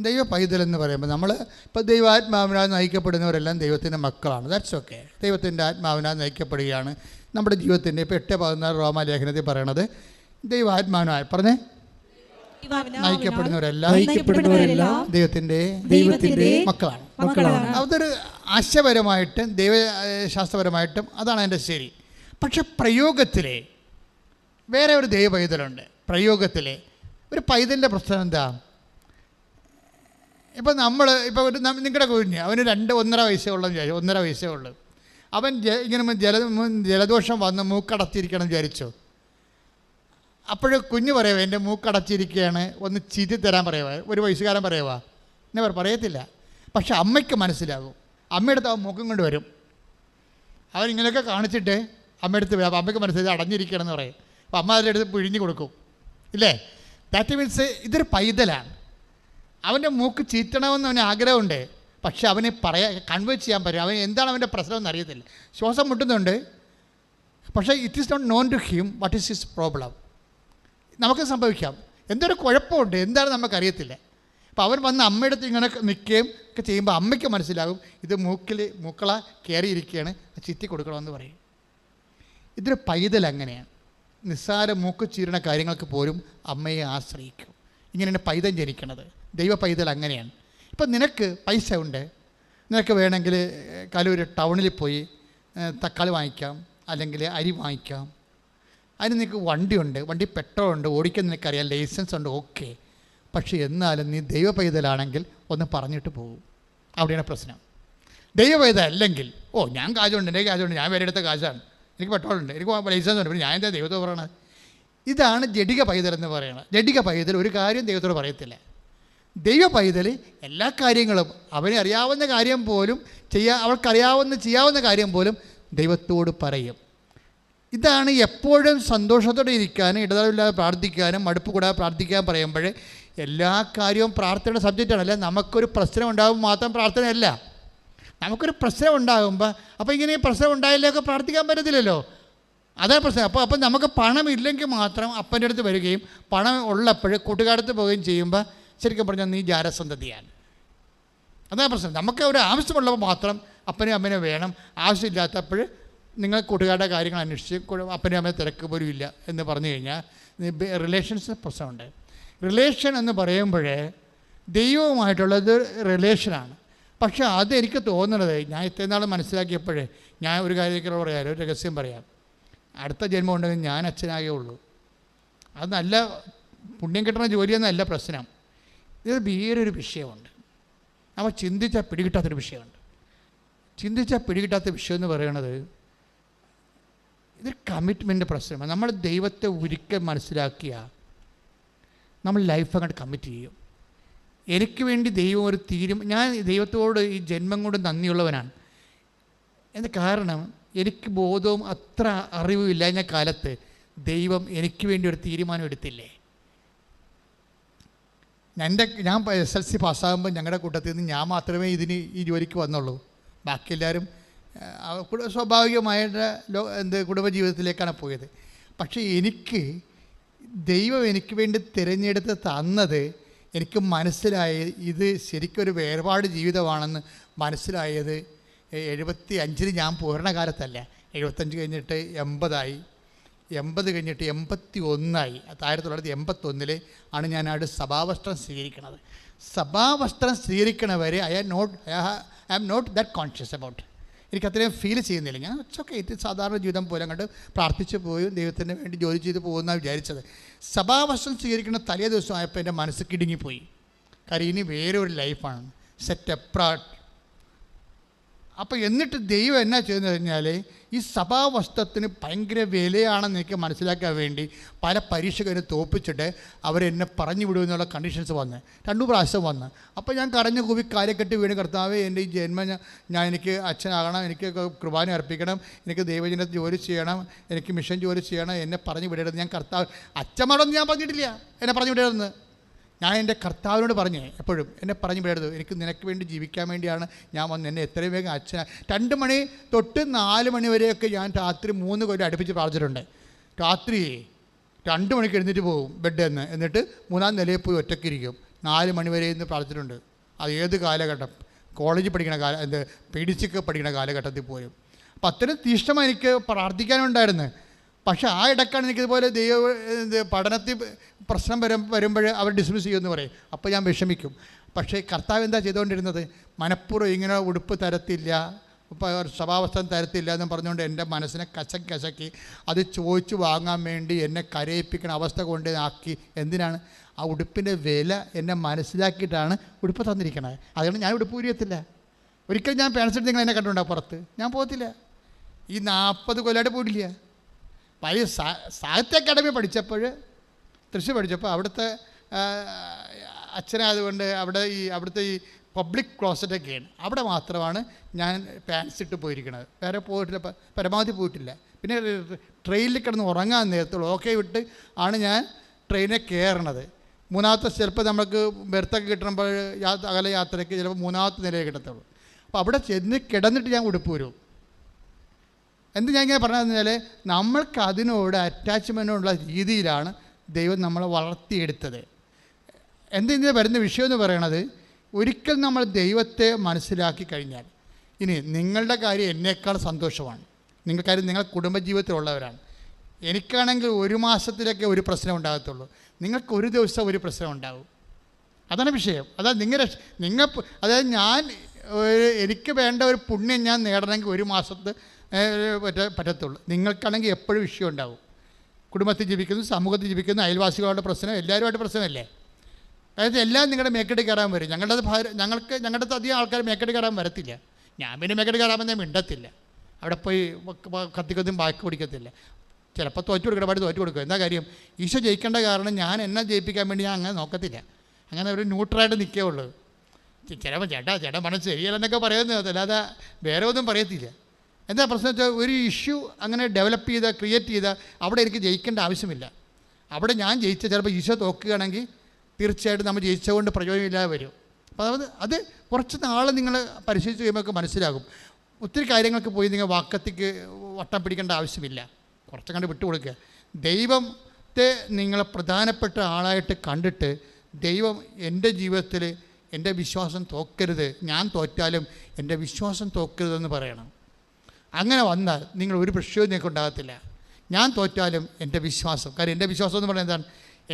ദൈവ പൈതൽ എന്ന് പറയുമ്പോൾ നമ്മൾ ഇപ്പോൾ ദൈവാത്മാവിനാൽ നയിക്കപ്പെടുന്നവരെല്ലാം ദൈവത്തിൻ്റെ മക്കളാണ്. That's okay. ദൈവത്തിൻ്റെ ആത്മാവിനാൽ നയിക്കപ്പെടുകയാണ് നമ്മുടെ ജീവിതത്തിൻ്റെ. ഇപ്പോൾ 8:16 റോമാലേഖനത്തിൽ പറയണത് ദൈവാത്മാവിനാൽ പറഞ്ഞേ നയിക്കപ്പെടുന്നവരെല്ലാം ദൈവത്തിൻ്റെ മക്കളാണ്. അതൊരു ആശയപരമായിട്ടും ദൈവശാസ്ത്രപരമായിട്ടും അതാണ് അതിൻ്റെ ശരി. പക്ഷെ പ്രയോഗത്തിൽ വേറെ ഒരു ദൈവ പൈതലുണ്ട്. പ്രയോഗത്തിൽ ഒരു പൈതലിൻ്റെ പ്രശ്നം എന്താ? ഇപ്പം ഒരു നിങ്ങളുടെ കുഞ്ഞ് അവന് 1.5 വയസ്സേ ഉള്ളൂ വിചാരിച്ചു, 1.5 വയസ്സേ ഉള്ളൂ. അവൻ ഇങ്ങനെ ജലദോഷം വന്ന് മൂക്കടച്ചിരിക്കണം വിചാരിച്ചു. അപ്പോൾ കുഞ്ഞ് പറയുക എൻ്റെ മൂക്കടച്ചിരിക്കുകയാണ്, ഒന്ന് ചിരി തരാൻ പറയുക. ഒരു വയസ്സുകാരൻ പറയുക എന്നെ പറയത്തില്ല. പക്ഷെ അമ്മയ്ക്ക് മനസ്സിലാകും. അമ്മയുടെ അടുത്ത് അവൻ മൂക്കും കൊണ്ട് വരും. അവൻ ഇങ്ങനെയൊക്കെ കാണിച്ചിട്ട് അമ്മയെടുത്ത് വരും. അപ്പോൾ അമ്മയ്ക്ക് മനസ്സിലായി അടഞ്ഞിരിക്കണമെന്ന് പറയും. അപ്പോൾ അമ്മ അതിൻ്റെ അടുത്ത് പിഴിഞ്ഞ് കൊടുക്കും, ഇല്ലേ? ദാറ്റ് മീൻസ് ഇതൊരു പൈതലാണ്. അവൻ്റെ മൂക്ക് ചീറ്റണമെന്ന് അവന് ആഗ്രഹമുണ്ട്. പക്ഷെ അവനെ കൺവേർട്ട് ചെയ്യാൻ പറ്റും. അവൻ എന്താണ് അവൻ്റെ പ്രശ്നമെന്ന് അറിയത്തില്ല. ശ്വാസം മുട്ടുന്നുണ്ട്, പക്ഷേ it is not known to him what is his problem. നമുക്ക് സംഭവിക്കാം, എന്തൊരു കുഴപ്പമുണ്ട്, എന്താണ് നമുക്കറിയത്തില്ല. അപ്പോൾ അവൻ വന്ന് അമ്മയുടെ അടുത്ത് ഇങ്ങനെ നിൽക്കുകയും ഒക്കെ ചെയ്യുമ്പോൾ അമ്മയ്ക്ക് മനസ്സിലാകും ഇത് മൂക്കള കയറിയിരിക്കുകയാണ്, ചിറ്റി കൊടുക്കണമെന്ന് പറയും. ഇതൊരു പൈതൽ അങ്ങനെയാണ്. നിസ്സാര മൂക്ക് ചീരണ കാര്യങ്ങൾക്ക് പോലും അമ്മയെ ആശ്രയിക്കും. ഇങ്ങനെയാണ് പൈതൽ ജനിക്കണത്. ദൈവ പൈതൽ അങ്ങനെയാണ്. ഇപ്പം നിനക്ക് പൈസ ഉണ്ട്, നിനക്ക് വേണമെങ്കിൽ കലൂർ ടൗണിൽ പോയി തക്കാളി വാങ്ങിക്കാം, അല്ലെങ്കിൽ അരി വാങ്ങിക്കാം. അതിന് നിനക്ക് വണ്ടിയുണ്ട്, വണ്ടി പെട്രോളുണ്ട്, ഓടിക്കാൻ നിനക്കറിയാം, ലൈസൻസ് ഉണ്ട്, ഓക്കെ. പക്ഷേ എന്നാലും നീ ദൈവ പൈതലാണെങ്കിൽ ഒന്ന് പറഞ്ഞിട്ട് പോകും. അവിടെയാണ് പ്രശ്നം. ദൈവ പൈതൽ അല്ലെങ്കിൽ ഞാൻ കാശുണ്ട്, എൻ്റെ കാശുണ്ട്, ഞാൻ വേറെ എടുത്ത കാശാണ്, എനിക്ക് പെട്രോളുണ്ട്, എനിക്ക് ലൈസൻസ് ഉണ്ട്, പിന്നെ ഞാൻ എന്താ ദൈവത്തോട് പറയണത്? ഇതാണ് ജഡിക പൈതൽ എന്ന് പറയുന്നത്. ജഡിക പൈതൽ ഒരു കാര്യം ദൈവത്തോട് പറയത്തില്ല. ദൈവ പൈതൽ എല്ലാ കാര്യങ്ങളും അവനെ അറിയാവുന്ന കാര്യം പോലും ചെയ്യാവുന്ന കാര്യം പോലും ദൈവത്തോട് പറയും. ഇതാണ് എപ്പോഴും സന്തോഷത്തോടെ ഇരിക്കാനും ഇടതടവില്ലാതെ പ്രാർത്ഥിക്കാനും മടുപ്പ് കൂടാതെ പ്രാർത്ഥിക്കാൻ പറയുമ്പോൾ എല്ലാ കാര്യവും പ്രാർത്ഥനയുടെ സബ്ജക്റ്റാണ്. അല്ല നമുക്കൊരു പ്രശ്നം ഉണ്ടാകുമ്പോൾ മാത്രം പ്രാർത്ഥനയല്ല. നമുക്കൊരു പ്രശ്നം ഉണ്ടാകുമ്പോൾ അപ്പോൾ ഇങ്ങനെ ഈ പ്രശ്നം ഉണ്ടായില്ലൊക്കെ പ്രാർത്ഥിക്കാൻ പറ്റത്തില്ലല്ലോ. അതാണ് പ്രശ്നം. അപ്പോൾ നമുക്ക് പണമില്ലെങ്കിൽ മാത്രം അപ്പൻ്റെ അടുത്ത് വരികയും പണം ഉള്ളപ്പോൾ കൂട്ടുകാരത്ത് പോവുകയും ചെയ്യുമ്പോൾ ശരിക്കും പറഞ്ഞാൽ നീ ജാരസന്തതിയാണ്. അതാണ് പ്രശ്നം. നമുക്ക് ഒരു ആവശ്യമുള്ളപ്പോൾ മാത്രം അപ്പനും അമ്മനെ വേണം, ആവശ്യമില്ലാത്തപ്പോൾ നിങ്ങൾ കൂട്ടുകാരുടെ കാര്യങ്ങൾ അന്വേഷിച്ച് അപ്പനും അമ്മയെ തിരക്ക് പോലും ഇല്ല എന്ന് പറഞ്ഞു കഴിഞ്ഞാൽ റിലേഷൻസ് പ്രശ്നമുണ്ട്. റിലേഷൻ എന്ന് പറയുമ്പോൾ ദൈവവുമായിട്ടുള്ളത് റിലേഷനാണ്. പക്ഷേ അതെനിക്ക് തോന്നുന്നത്, ഞാൻ ഇത്രയും നാൾ മനസ്സിലാക്കിയപ്പോഴേ, ഞാൻ ഒരു കാര്യമൊക്കെ പറയാം, ഒരു രഹസ്യം പറയാം. അടുത്ത ജന്മം ഉണ്ടെങ്കിൽ ഞാൻ അച്ഛനാകേ ഉള്ളൂ. അത് നല്ല പുണ്യം കിട്ടുന്ന ജോലിയൊന്നുമല്ല പ്രശ്നം. ഇത് വേറൊരു വിഷയമുണ്ട്. നമ്മൾ ചിന്തിച്ചാൽ പിടികിട്ടാത്തൊരു വിഷയമുണ്ട്. ചിന്തിച്ചാൽ പിടികിട്ടാത്ത വിഷയം എന്ന് പറയുന്നത് ഇത് കമ്മിറ്റ്മെൻ്റ് പ്രശ്നമാണ്. നമ്മൾ ദൈവത്തെ ഒരിക്കൽ മനസ്സിലാക്കിയ നമ്മൾ ലൈഫ് അങ്ങോട്ട് കമ്മിറ്റ് ചെയ്യും. എനിക്ക് വേണ്ടി ദൈവം ഒരു ഞാൻ ദൈവത്തോട് ഈ ജന്മം കൊണ്ട് നന്ദിയുള്ളവനാണ്. എൻ്റെ കാരണം എനിക്ക് ബോധവും അത്ര അറിവും ഇല്ലാഞ്ഞ കാലത്ത് ദൈവം എനിക്ക് വേണ്ടി ഒരു തീരുമാനം എടുത്തില്ലേ. ഞാൻ SLC പാസ്സാകുമ്പോൾ ഞങ്ങളുടെ കൂട്ടത്തിൽ നിന്ന് ഞാൻ മാത്രമേ ഈ ജോലിക്ക് വന്നുള്ളൂ. ബാക്കി എല്ലാവരും സ്വാഭാവികമായിട്ട് കുടുംബജീവിതത്തിലേക്കാണ് പോയത്. പക്ഷേ ദൈവം എനിക്ക് വേണ്ടി തിരഞ്ഞെടുത്ത് തന്നത് എനിക്ക് മനസ്സിലായത് ഇത് ശരിക്കൊരു വേർപാട് ജീവിതമാണെന്ന് മനസ്സിലായത് 75 ഞാൻ പൂർണ്ണകാലത്തല്ല. 75 കഴിഞ്ഞിട്ട് 80 കഴിഞ്ഞിട്ട് 81 1981 ആണ് ഞാനവിടെ സഭാവസ്ത്രം സ്വീകരിക്കുന്നത്. സഭാവസ്ത്രം സ്വീകരിക്കണവരെ I am not that conscious about. എനിക്കത്രയും ഫീൽ ചെയ്യുന്നില്ല. ഞാൻ ഇറ്റ്സ് ഇത് സാധാരണ ജീവിതം പോലെ അങ്ങോട്ട് പ്രാർത്ഥിച്ച് പോയി ദൈവത്തിന് വേണ്ടി ജോലി ചെയ്ത് പോകുന്നതാണ് വിചാരിച്ചത്. സഭാവസ്ത്രം സ്വീകരിക്കുന്ന തലേ ദിവസം ആയപ്പോൾ എൻ്റെ മനസ്സ് കിടുങ്ങിപ്പോയി. കാര്യം ഇനി വേറെ ഒരു ലൈഫാണ്, സെറ്റ് അപ്രാട്ട്. അപ്പോൾ എന്നിട്ട് ദൈവം എന്നാ ചെയ്തെന്ന് കഴിഞ്ഞാൽ ഈ സഭാവസ്ത്രത്തിന് ഭയങ്കര വിലയാണെന്ന് എനിക്ക് മനസ്സിലാക്കാൻ വേണ്ടി പല പരീക്ഷകരെ തോപ്പിച്ചിട്ട് അവരെന്നെ പറഞ്ഞു വിടുമെന്നുള്ള കണ്ടീഷൻസ് വന്ന് 2 പ്രാവശ്യം വന്ന്. അപ്പോൾ ഞാൻ കരഞ്ഞു കൂവി കാലക്കെട്ട് വീണ്, കർത്താവേ എൻ്റെ ഈ ജന്മം എനിക്ക് അച്ഛനാകണം, എനിക്ക് കുർബാന അർപ്പിക്കണം, എനിക്ക് ദൈവജനത്തിൽ ജോലി ചെയ്യണം, എനിക്ക് മിഷൻ ജോലി ചെയ്യണം, എന്നെ പറഞ്ഞു വിടരുത്. ഞാൻ അച്ഛന്മാരൊന്നും ഞാൻ പറഞ്ഞിട്ടില്ല എന്നെ പറഞ്ഞു വിടരുതെന്ന്. ഞാൻ എൻ്റെ കർത്താവിനോട് പറഞ്ഞേ എപ്പോഴും എന്നെ പറഞ്ഞു വിടരുത്, എനിക്ക് നിനക്ക് വേണ്ടി ജീവിക്കാൻ വേണ്ടിയാണ് ഞാൻ വന്ന്, എന്നെ എത്രയും വേഗം അച്ഛൻ 2 മണി തൊട്ട് 4 മണി വരെയൊക്കെ ഞാൻ രാത്രി 3 കൊല്ലം അടുപ്പിച്ച് പ്രാർത്ഥിച്ചിട്ടുണ്ട്. രാത്രി 2 മണിക്ക് എഴുന്നേറ്റ് പോകും ബെഡിൽ നിന്ന്, എന്നിട്ട് 3-ാം നിലയിൽ പോയി ഒറ്റയ്ക്കിരിക്കും. 4 മണി വരെ ഇന്ന് പ്രാർത്ഥിച്ചിട്ടുണ്ട്. അത് ഏത് കാലഘട്ടം, കോളേജിൽ പഠിക്കണ PDCക്ക് പഠിക്കുന്ന കാലഘട്ടത്തിൽ പോലും. അപ്പം അത്രയും തീഷ്ണമായി എനിക്ക് പ്രാർത്ഥിക്കാനുണ്ടായിരുന്നു. പക്ഷേ ആ ഇടക്കാണ് എനിക്കിതുപോലെ പഠനത്തിൽ പ്രശ്നം വരുമ്പോൾ അവർ ഡിസ്മിസ് ചെയ്യുമെന്ന് പറയും. അപ്പോൾ ഞാൻ വിഷമിക്കും. പക്ഷേ കർത്താവ് എന്താ ചെയ്തുകൊണ്ടിരുന്നത്? മനഃപൂർവ്വം ഇങ്ങനെ ഉടുപ്പ് തരത്തില്ല, സ്വഭാവസ്ഥ തരത്തില്ല എന്ന് പറഞ്ഞുകൊണ്ട് എൻ്റെ മനസ്സിനെ കശക്കി അത് ചോദിച്ചു വാങ്ങാൻ വേണ്ടി എന്നെ കരയിപ്പിക്കുന്ന അവസ്ഥ കൊണ്ട് ആക്കി. എന്തിനാണ്? ആ ഉടുപ്പിൻ്റെ വില എന്നെ മനസ്സിലാക്കിയിട്ടാണ് ഉടുപ്പ് തന്നിരിക്കണത്. അതുകൊണ്ട് ഞാൻ ഉടുപ്പ് ഊരിയത്തില്ല. ഒരിക്കലും ഞാൻ പാൻസ് നിങ്ങൾ എന്നെ കണ്ടുണ്ടാവും പുറത്ത്, ഞാൻ പോകത്തില്ല. ഈ 40 കൊല്ലമായിട്ട് പോയിട്ടില്ല. പഴയ സാഹിത്യ അക്കാദമി പഠിച്ചപ്പോൾ, തൃശ്ശൂർ പഠിച്ചപ്പോൾ അവിടുത്തെ അച്ഛനായതുകൊണ്ട് അവിടുത്തെ ഈ പബ്ലിക് ക്ലോസറ്റൊക്കെയാണ്, അവിടെ മാത്രമാണ് ഞാൻ പാൻസ് ഇട്ട് പോയിരിക്കുന്നത്. വേറെ പോയിട്ടില്ല, പരമാവധി പോയിട്ടില്ല. പിന്നെ ട്രെയിനിൽ കിടന്ന് ഉറങ്ങാൻ നേരത്തുള്ളൂ ഓക്കെ വിട്ട് ആണ് ഞാൻ ട്രെയിനിൽ കയറണത്. മൂന്നാമത്തെ ചിലപ്പോൾ നമുക്ക് ബെർത്തൊക്കെ കിട്ടുമ്പോൾ അകല യാത്രയ്ക്ക് ചിലപ്പോൾ 3ാമത്തെ നിലയെ കിട്ടത്തുള്ളൂ. അപ്പോൾ അവിടെ ചെന്ന് കിടന്നിട്ട് ഞാൻ ഉടുപ്പ് വരും. എന്ത് ഞാൻ ഇങ്ങനെ പറഞ്ഞതെന്ന് വെച്ചാൽ, നമ്മൾക്ക് അതിനോട് അറ്റാച്ച്മെൻറ്റുള്ള രീതിയിലാണ് ദൈവം നമ്മളെ വളർത്തിയെടുത്തത്. എന്തിന് വരുന്ന വിഷയം എന്ന് പറയണത്, ഒരിക്കൽ നമ്മൾ ദൈവത്തെ മനസ്സിലാക്കി കഴിഞ്ഞാൽ, ഇനി നിങ്ങളുടെ കാര്യം എന്നേക്കാൾ സന്തോഷമാണ്. കാര്യം നിങ്ങൾ കുടുംബജീവിതത്തിലുള്ളവരാണ്. എനിക്കാണെങ്കിൽ 1 മാസത്തിലൊക്കെ ഒരു പ്രശ്നം ഉണ്ടാകത്തുള്ളൂ, നിങ്ങൾക്ക് 1 ദിവസം ഒരു പ്രശ്നം ഉണ്ടാകും. അതാണ് വിഷയം. അതായത് ഞാൻ എനിക്ക് വേണ്ട ഒരു പുണ്യം ഞാൻ നേടണമെങ്കിൽ 1 മാസത്ത് പറ്റത്തുള്ളൂ. നിങ്ങൾക്കാണെങ്കിൽ എപ്പോഴും വിഷയം ഉണ്ടാകും. കുടുംബത്തിൽ ജീവിക്കുന്നു, സമൂഹത്തിൽ ജീവിക്കുന്നു, അയൽവാസികളുടെ പ്രശ്നം, എല്ലാവരുമായിട്ട് പ്രശ്നമല്ലേ. അതായത് എല്ലാം നിങ്ങളുടെ മേക്കെട്ട് കയറാൻ വരും. ഞങ്ങളുടെ അധികം ആൾക്കാർ മേക്കെട്ട് കയറാൻ വരത്തില്ല. ഞാൻ പിന്നെ മേക്കെട്ട് കയറാമെന്നേ മിണ്ടത്തില്ല. അവിടെ പോയി കത്തിക്കൊന്നും ബാക്കി പിടിക്കത്തില്ല. ചിലപ്പോൾ തോറ്റു കൊടുക്കും. എന്താ കാര്യം? ഈശോ ജയിക്കേണ്ട കാരണം ഞാൻ എന്നെ ജയിപ്പിക്കാൻ വേണ്ടി ഞാൻ അങ്ങനെ നോക്കത്തില്ല. അങ്ങനെ ഒരു ന്യൂട്രലായിട്ട് നിൽക്കുകയുള്ളൂ. ചിലപ്പോൾ ചേട്ടാ മനസ്സ് ശരിയല്ലെന്നൊക്കെ പറയുന്നത്, അല്ലാതെ വേറെ ഒന്നും പറയത്തില്ല. എന്താ പ്രശ്നം വെച്ചാൽ, ഒരു ഇഷ്യൂ അങ്ങനെ ഡെവലപ്പ് ക്രിയേറ്റ് ചെയ്താൽ അവിടെ എനിക്ക് ജയിക്കേണ്ട ആവശ്യമില്ല. അവിടെ ഞാൻ ജയിച്ച ചിലപ്പോൾ ഈശോ തോക്കുകയാണെങ്കിൽ തീർച്ചയായിട്ടും നമ്മൾ ജയിച്ചുകൊണ്ട് പ്രയോജനമില്ലാതെ വരും. അപ്പോൾ അത് കുറച്ച് നാൾ നിങ്ങൾ പരിശീലിച്ച് കഴിയുമ്പോൾ മനസ്സിലാകും. ഒത്തിരി കാര്യങ്ങൾക്ക് പോയി നിങ്ങൾ വാക്കത്തേക്ക് വട്ടം പിടിക്കേണ്ട ആവശ്യമില്ല. കുറച്ച് കണ്ട് വിട്ടുകൊടുക്കുക. ദൈവത്തെ നിങ്ങളെ പ്രധാനപ്പെട്ട ആളായിട്ട് കണ്ടിട്ട്, ദൈവം എൻ്റെ ജീവിതത്തിൽ എൻ്റെ വിശ്വാസം തോക്കരുത്, ഞാൻ തോറ്റാലും എൻ്റെ വിശ്വാസം തോക്കരുതെന്ന് പറയണം. അങ്ങനെ വന്നാൽ നിങ്ങൾ ഒരു പ്രശ്നവും നിങ്ങൾക്ക് ഉണ്ടാകത്തില്ല. ഞാൻ തോറ്റാലും എൻ്റെ വിശ്വാസം, കാര്യം എൻ്റെ വിശ്വാസം എന്ന് പറയുന്നത് എന്താണ്?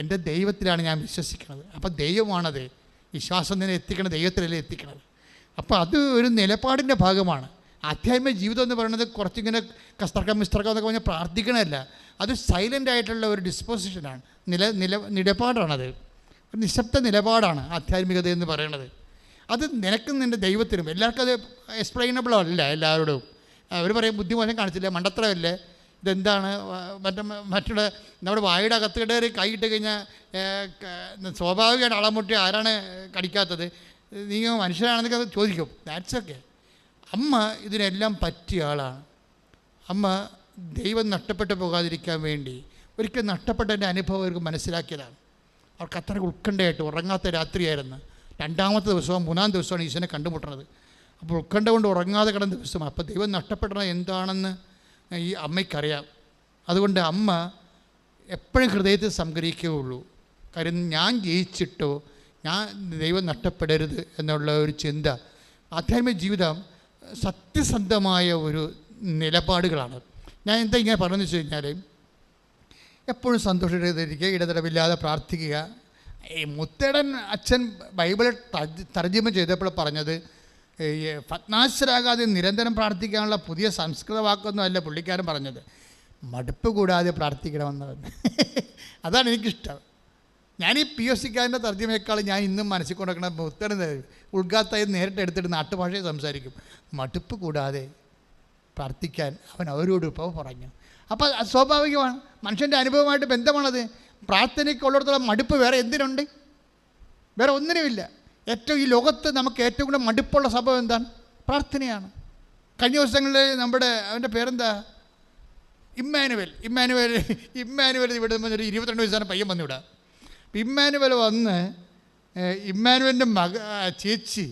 എൻ്റെ ദൈവത്തിലാണ് ഞാൻ വിശ്വസിക്കുന്നത്. അപ്പോൾ ദൈവമാണത്. വിശ്വാസം തന്നെ എത്തിക്കണം, ദൈവത്തിലല്ലേ എത്തിക്കണത്. അപ്പോൾ അത് ഒരു നിലപാടിൻ്റെ ഭാഗമാണ്. ആധ്യാത്മിക ജീവിതം എന്ന് പറയുന്നത് കുറച്ചിങ്ങനെ കസ്തർക്കം എന്നൊക്കെ പറഞ്ഞാൽ പ്രാർത്ഥിക്കണമല്ല. അത് സൈലൻ്റ് ആയിട്ടുള്ള ഒരു ഡിസ്പോസിഷനാണ്, നിലപാടാണത്. ഒരു നിശബ്ദ നിലപാടാണ് ആധ്യാത്മികത എന്ന് പറയുന്നത്. അത് നിനക്കും നിൻ്റെ ദൈവത്തിനും എല്ലാവർക്കും അത് എക്സ്പ്ലെയിനബിളോ അല്ല. എല്ലാവരോടും അവർ പറയും ബുദ്ധിമോശം കാണിച്ചില്ല, മണ്ടത്തരമല്ലേ, ഇതെന്താണ് മറ്റുള്ള നമ്മുടെ വായുടെ അകത്ത് കയറി കൈയിട്ട് കഴിഞ്ഞാൽ സ്വാഭാവികമായിട്ട് അളമുട്ടി ആരാണ് കടിക്കാത്തത്, നീ മനുഷ്യനാണെന്നൊക്കെ അത് ചോദിക്കും. That's okay. അമ്മ ഇതിനെല്ലാം പറ്റിയ ആളാണ്. അമ്മ ദൈവം നഷ്ടപ്പെട്ടു പോകാതിരിക്കാൻ വേണ്ടി ഒരിക്കൽ നഷ്ടപ്പെട്ട എൻ്റെ അനുഭവം അവർക്ക് മനസ്സിലാക്കിയതാണ്. അവർക്ക് അത്ര ഉത്കണ്ഠയായിട്ട് ഉറങ്ങാത്ത രാത്രിയായിരുന്നു. 2ാമത്തെ ദിവസവും 3ാം ദിവസമാണ് ഈശോനെ കണ്ടുമുട്ടുന്നത്. അപ്പോൾ ഉത്കണ്ഠ കൊണ്ട് ഉറങ്ങാതെ കിടന്ന ദിവസമാണ്. അപ്പോൾ ദൈവം നഷ്ടപ്പെട്ടത് എന്താണെന്ന് ഈ അമ്മയ്ക്കറിയാം. അതുകൊണ്ട് അമ്മ എപ്പോഴും ഹൃദയത്തിൽ സംഗ്രഹിക്കുകയുള്ളൂ. കാര്യം ഞാൻ ജയിച്ചിട്ടോ ഞാൻ ദൈവം നഷ്ടപ്പെടരുത് എന്നുള്ള ഒരു ചിന്ത. ആധ്യാത്മിക ജീവിതം സത്യസന്ധമായ ഒരു നിലപാടുകളാണ്. ഞാൻ എന്താ ഇങ്ങനെ പറഞ്ഞതെന്ന് വെച്ച് കഴിഞ്ഞാൽ, എപ്പോഴും സന്തോഷിച്ചിരിക്കുക, ഇടതടവില്ലാതെ പ്രാർത്ഥിക്കുക. ഈ മുത്തേടൻ അച്ഛൻ ബൈബിൾ തർജ്ജിമ ചെയ്തപ്പോൾ പറഞ്ഞത്, ഭഗ്നാശരാകാതെ നിരന്തരം പ്രാർത്ഥിക്കാനുള്ള പുതിയ സംസ്കൃത വാക്കൊന്നും അല്ല പുള്ളിക്കാരൻ പറഞ്ഞത്, മടുപ്പ് കൂടാതെ പ്രാർത്ഥിക്കണമെന്ന്. അതാണ് എനിക്കിഷ്ടം. ഞാൻ ഈ PSCക്കാരൻ്റെ തർജ്ജിമയേക്കാൾ ഞാൻ ഇന്നും മനസ്സിൽ കൊണ്ടുവയ്ക്കണ മുത്തേടൻ ഉൾഗാത്തായി നേരിട്ട് എടുത്തിട്ട് നാട്ടുഭാഷയെ സംസാരിക്കും. മടുപ്പ് കൂടാതെ പ്രാർത്ഥിക്കാൻ അവൻ അവരോട് ഇപ്പോൾ പറഞ്ഞു. അപ്പോൾ അത് സ്വാഭാവികമാണ്, മനുഷ്യൻ്റെ അനുഭവമായിട്ട് ബന്ധമാണത്. പ്രാർത്ഥനയ്ക്കുള്ളിടത്തോളം മടുപ്പ് വേറെ എന്തിനുണ്ട്? വേറെ ഒന്നിനുമില്ല. ഈ ലോകത്ത് നമുക്ക് ഏറ്റവും കൂടുതൽ മടുപ്പുള്ള സംഭവം എന്താണ്? പ്രാർത്ഥനയാണ്. കഴിഞ്ഞ ദിവസങ്ങളിൽ അവൻ്റെ പേരെന്താ, ഇമ്മാനുവൽ ഇവിടെ ഒരു 22 വയസ്സാണ് പയ്യൻ വന്നിവിടെ. അപ്പം ഇമ്മാനുവൽ വന്ന്, ഇമ്മാനുവലിൻ്റെ ചേച്ചി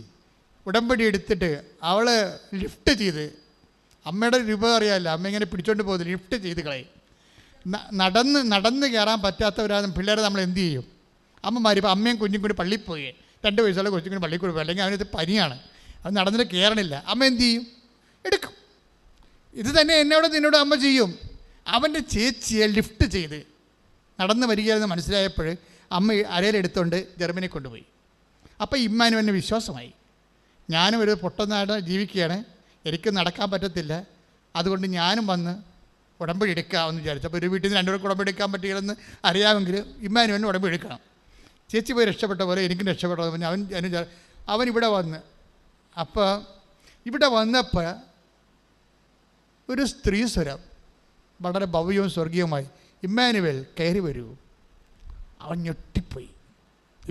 ഉടമ്പടി എടുത്തിട്ട് അവൾ ലിഫ്റ്റ് ചെയ്ത്, അമ്മയുടെ രൂപ അറിയാമല്ലോ, അമ്മ ഇങ്ങനെ പിടിച്ചോണ്ട് പോകുന്നത് ലിഫ്റ്റ് ചെയ്ത് കളയും. നടന്ന് കയറാൻ പറ്റാത്തവരാണ് പിള്ളേരെ നമ്മൾ എന്ത് ചെയ്യും? അമ്മമാർ ഇപ്പോൾ അമ്മയും കുഞ്ഞും കൂടി പള്ളിയിൽ പോയി, 2 വയസ്സുള്ള കൊച്ചും കൂടി പള്ളിയിൽ കൂടി പോയി, അല്ലെങ്കിൽ അവനത് പനിയാണ്, അത് നടന്നിട്ട് കയറണില്ല, അമ്മ എന്ത് ചെയ്യും? എടുക്കും. ഇത് തന്നെ നിന്നോട് അമ്മ ചെയ്യും. അവൻ്റെ ചേച്ചിയെ ലിഫ്റ്റ് ചെയ്ത് നടന്ന് വരികയെന്ന് മനസ്സിലായപ്പോൾ അമ്മ അരയിലെടുത്തുകൊണ്ട് ജർമ്മനി കൊണ്ടുപോയി. അപ്പോൾ ഇമ്മാനുവലിന് വിശ്വാസമായി, ഞാനും ഒരു പൊട്ടനാട് ജീവിക്കുകയാണ്, എനിക്ക് നടക്കാൻ പറ്റത്തില്ല, അതുകൊണ്ട് ഞാനും വന്ന് ഉടമ്പടി എടുക്കാമെന്ന് വിചാരിച്ചു. അപ്പോൾ ഒരു വീട്ടിൽ നിന്ന് രണ്ടുപേർക്ക് ഉടമ്പടി എടുക്കാൻ പറ്റില്ലെന്ന് അറിയാമെങ്കിൽ ഇമ്മാനുവലിന് ഉടമ്പടി എടുക്കണം. ചേച്ചി പോയി രക്ഷപ്പെട്ട പോലെ എനിക്കും രക്ഷപ്പെട്ടത് പറഞ്ഞ് അവൻ ഇവിടെ വന്ന്. അപ്പോൾ ഇവിടെ വന്നപ്പോൾ ഒരു സ്ത്രീ സ്വരം വളരെ ഭവ്യവും സ്വർഗീയവുമായി, ഇമ്മാനുവൽ കയറി വരൂ. അവൻ ഞെട്ടിപ്പോയി.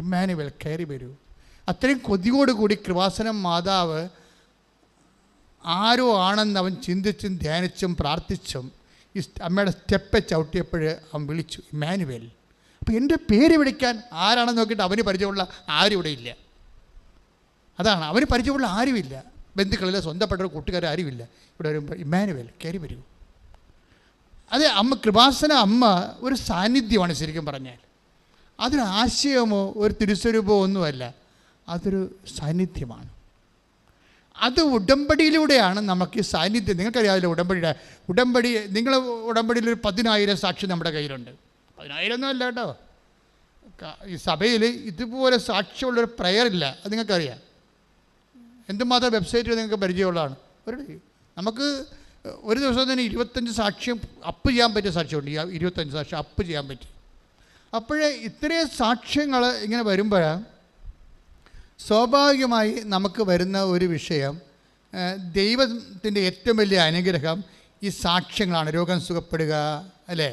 ഇമ്മാനുവൽ കയറി വരൂ. അത്രയും കൊതിയോടുകൂടി കൃപാസനം മാതാവ് ആരോ ആണെന്ന് അവൻ ചിന്തിച്ചും ധ്യാനിച്ചും പ്രാർത്ഥിച്ചും ഈ അമ്മയുടെ സ്റ്റെപ്പ് ചവിട്ടിയപ്പോൾ അവൻ വിളിച്ചു, ഇമ്മാനുവൽ. അപ്പോൾ എൻ്റെ പേര് വിളിക്കാൻ ആരാണെന്ന് നോക്കിയിട്ട് അവന് പരിചയമുള്ള ആരും ഇവിടെ ഇല്ല. അതാണ്, അവന് പരിചയമുള്ള ആരുമില്ല. ബന്ധുക്കളിലെ സ്വന്തപ്പെട്ട കൂട്ടുകാർ ആരുമില്ല. ഇവിടെ വരുമ്പോൾ ഇമ്മാനുവൽ കയറി വരൂ. അത് കൃപാസന അമ്മ ഒരു സാന്നിധ്യമാണ് ശരിക്കും പറഞ്ഞാൽ. അതൊരു ആശയമോ ഒരു തിരുസ്വരൂപമോ ഒന്നുമല്ല, അതൊരു സാന്നിധ്യമാണ്. അത് ഉടമ്പടിയിലൂടെയാണ് നമുക്ക് ഈ സാന്നിധ്യം. നിങ്ങൾക്കറിയാമല്ലോ ഉടമ്പടി നിങ്ങൾ ഉടമ്പടിയിൽ ഒരു 10,000 സാക്ഷി നമ്മുടെ കയ്യിലുണ്ട്. 10,000 ഒന്നും അല്ല കേട്ടോ. ഈ സഭയിൽ ഇതുപോലെ സാക്ഷ്യമുള്ളൊരു പ്രയറില്ല. അത് നിങ്ങൾക്കറിയാം. എന്തുമാത്രം വെബ്സൈറ്റിൽ നിങ്ങൾക്ക് പരിചയമുള്ളതാണ്. നമുക്ക് ഒരു ദിവസം തന്നെ 25 സാക്ഷ്യം അപ്പ് ചെയ്യാൻ പറ്റിയ സാക്ഷ്യമുണ്ട്. 25 സാക്ഷ്യം അപ്പ് ചെയ്യാൻ പറ്റി. അപ്പോഴേ ഇത്രയും സാക്ഷ്യങ്ങൾ ഇങ്ങനെ വരുമ്പോഴാണ് സ്വാഭാവികമായി നമുക്ക് വരുന്ന ഒരു വിഷയം, ദൈവത്തിൻ്റെ ഏറ്റവും വലിയ അനുഗ്രഹം ഈ സാക്ഷ്യങ്ങളാണ്. രോഗം സുഖപ്പെടുക, അല്ലേ?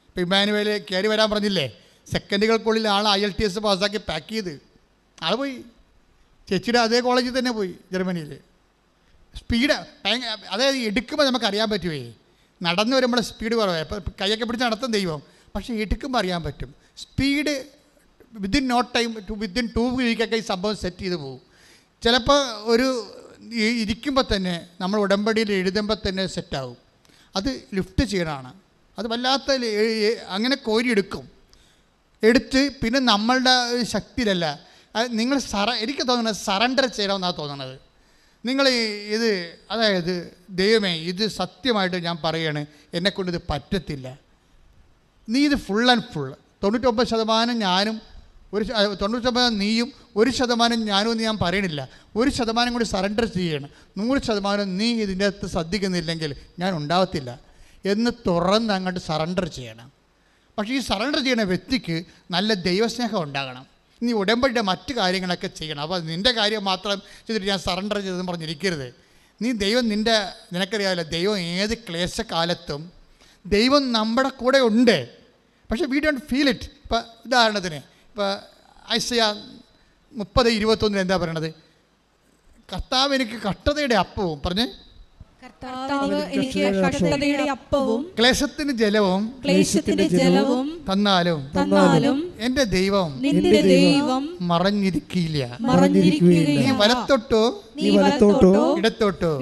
ഇപ്പോൾ ഇമ്മാനുവൽ കയറി വരാൻ പറഞ്ഞില്ലേ, സെക്കൻഡുകൾക്കുള്ളിൽ ആൾ IELTS പാസ്സാക്കി പാക്ക് ചെയ്ത് ആൾ പോയി. ചേച്ചിയുടെ അതേ കോളേജിൽ തന്നെ പോയി, ജർമ്മനിയിൽ. സ്പീഡ് അതായത് എടുക്കുമ്പോൾ നമുക്കറിയാൻ പറ്റുമേ. നടന്നു വരുമ്പോൾ സ്പീഡ് കുറവായി. ഇപ്പോൾ കൈയൊക്കെ പിടിച്ച് നടത്തും ദൈവം, പക്ഷേ എടുക്കുമ്പോൾ അറിയാൻ പറ്റും. Speed within no time within 2 വീക്കൊക്കെ ഈ സംഭവം സെറ്റ് ചെയ്ത് പോകും. ചിലപ്പോൾ ഒരു ഇരിക്കുമ്പോൾ തന്നെ നമ്മൾ ഉടമ്പടിയിൽ എഴുതുമ്പോൾ തന്നെ സെറ്റാവും. അത് ലിഫ്റ്റ് ചെയ്യണമാണ്. അത് വല്ലാത്ത അങ്ങനെ കോരിയെടുക്കും. എടുത്ത് പിന്നെ നമ്മളുടെ ശക്തിയിലല്ല, നിങ്ങൾ എനിക്ക് തോന്നുന്നത് സറണ്ടർ ചെയ്യണമെന്നാണ് തോന്നുന്നത്. നിങ്ങൾ ഇത് അതായത് ദൈവമേ ഇത് സത്യമായിട്ട് ഞാൻ പറയാണ്, എന്നെക്കൊണ്ടിത് പറ്റത്തില്ല, നീ ഇത് ഫുൾ ആൻഡ് ഫുൾ 99% ഞാനും 99% നീയും 1% ഞാനും എന്ന് ഞാൻ പറയണില്ല. 1% കൂടി സറണ്ടർ ചെയ്യണം. 100% നീ ഇതിൻ്റെ അകത്ത് ശ്രദ്ധിക്കുന്നില്ലെങ്കിൽ ഞാൻ ഉണ്ടാവത്തില്ല എന്ന് തുറന്ന് അങ്ങോട്ട് സറണ്ടർ ചെയ്യണം. പക്ഷേ ഈ സറണ്ടർ ചെയ്യുന്ന വ്യക്തിക്ക് നല്ല ദൈവസ്നേഹം ഉണ്ടാകണം. നീ ഉടമ്പടിയുടെ മറ്റു കാര്യങ്ങളൊക്കെ ചെയ്യണം. അപ്പോൾ നിൻ്റെ കാര്യം മാത്രം ചെയ്തിട്ട് ഞാൻ സറണ്ടർ ചെയ്തെന്ന് പറഞ്ഞിരിക്കരുത്. നീ ദൈവം നിനക്കറിയാമല്ലോ, ദൈവം ഏത് ക്ലേശകാലത്തും ദൈവം നമ്മുടെ കൂടെ ഉണ്ട്. പക്ഷേ വി ഡോണ്ട് ഫീൽ ഇറ്റ്. ഇപ്പോൾ ഉദാഹരണത്തിന് ഇപ്പോൾ ഐസയ 30:21 എന്താ പറയണത്? കർത്താവ് എനിക്ക് കഷ്ടതയുടെ അപ്പവും പറഞ്ഞ് കർത്താവ് എനിക്ക് കഷ്ടതയുടെ അപ്പവും ക്ലേശത്തിന് ജലവും തന്നാലും എന്റെ ദൈവം നിന്റെ ദൈവം മറഞ്ഞിരിക്കില്ല. മറഞ്ഞിരിക്കുകയില്ല. നീ വലത്തോട്ടോ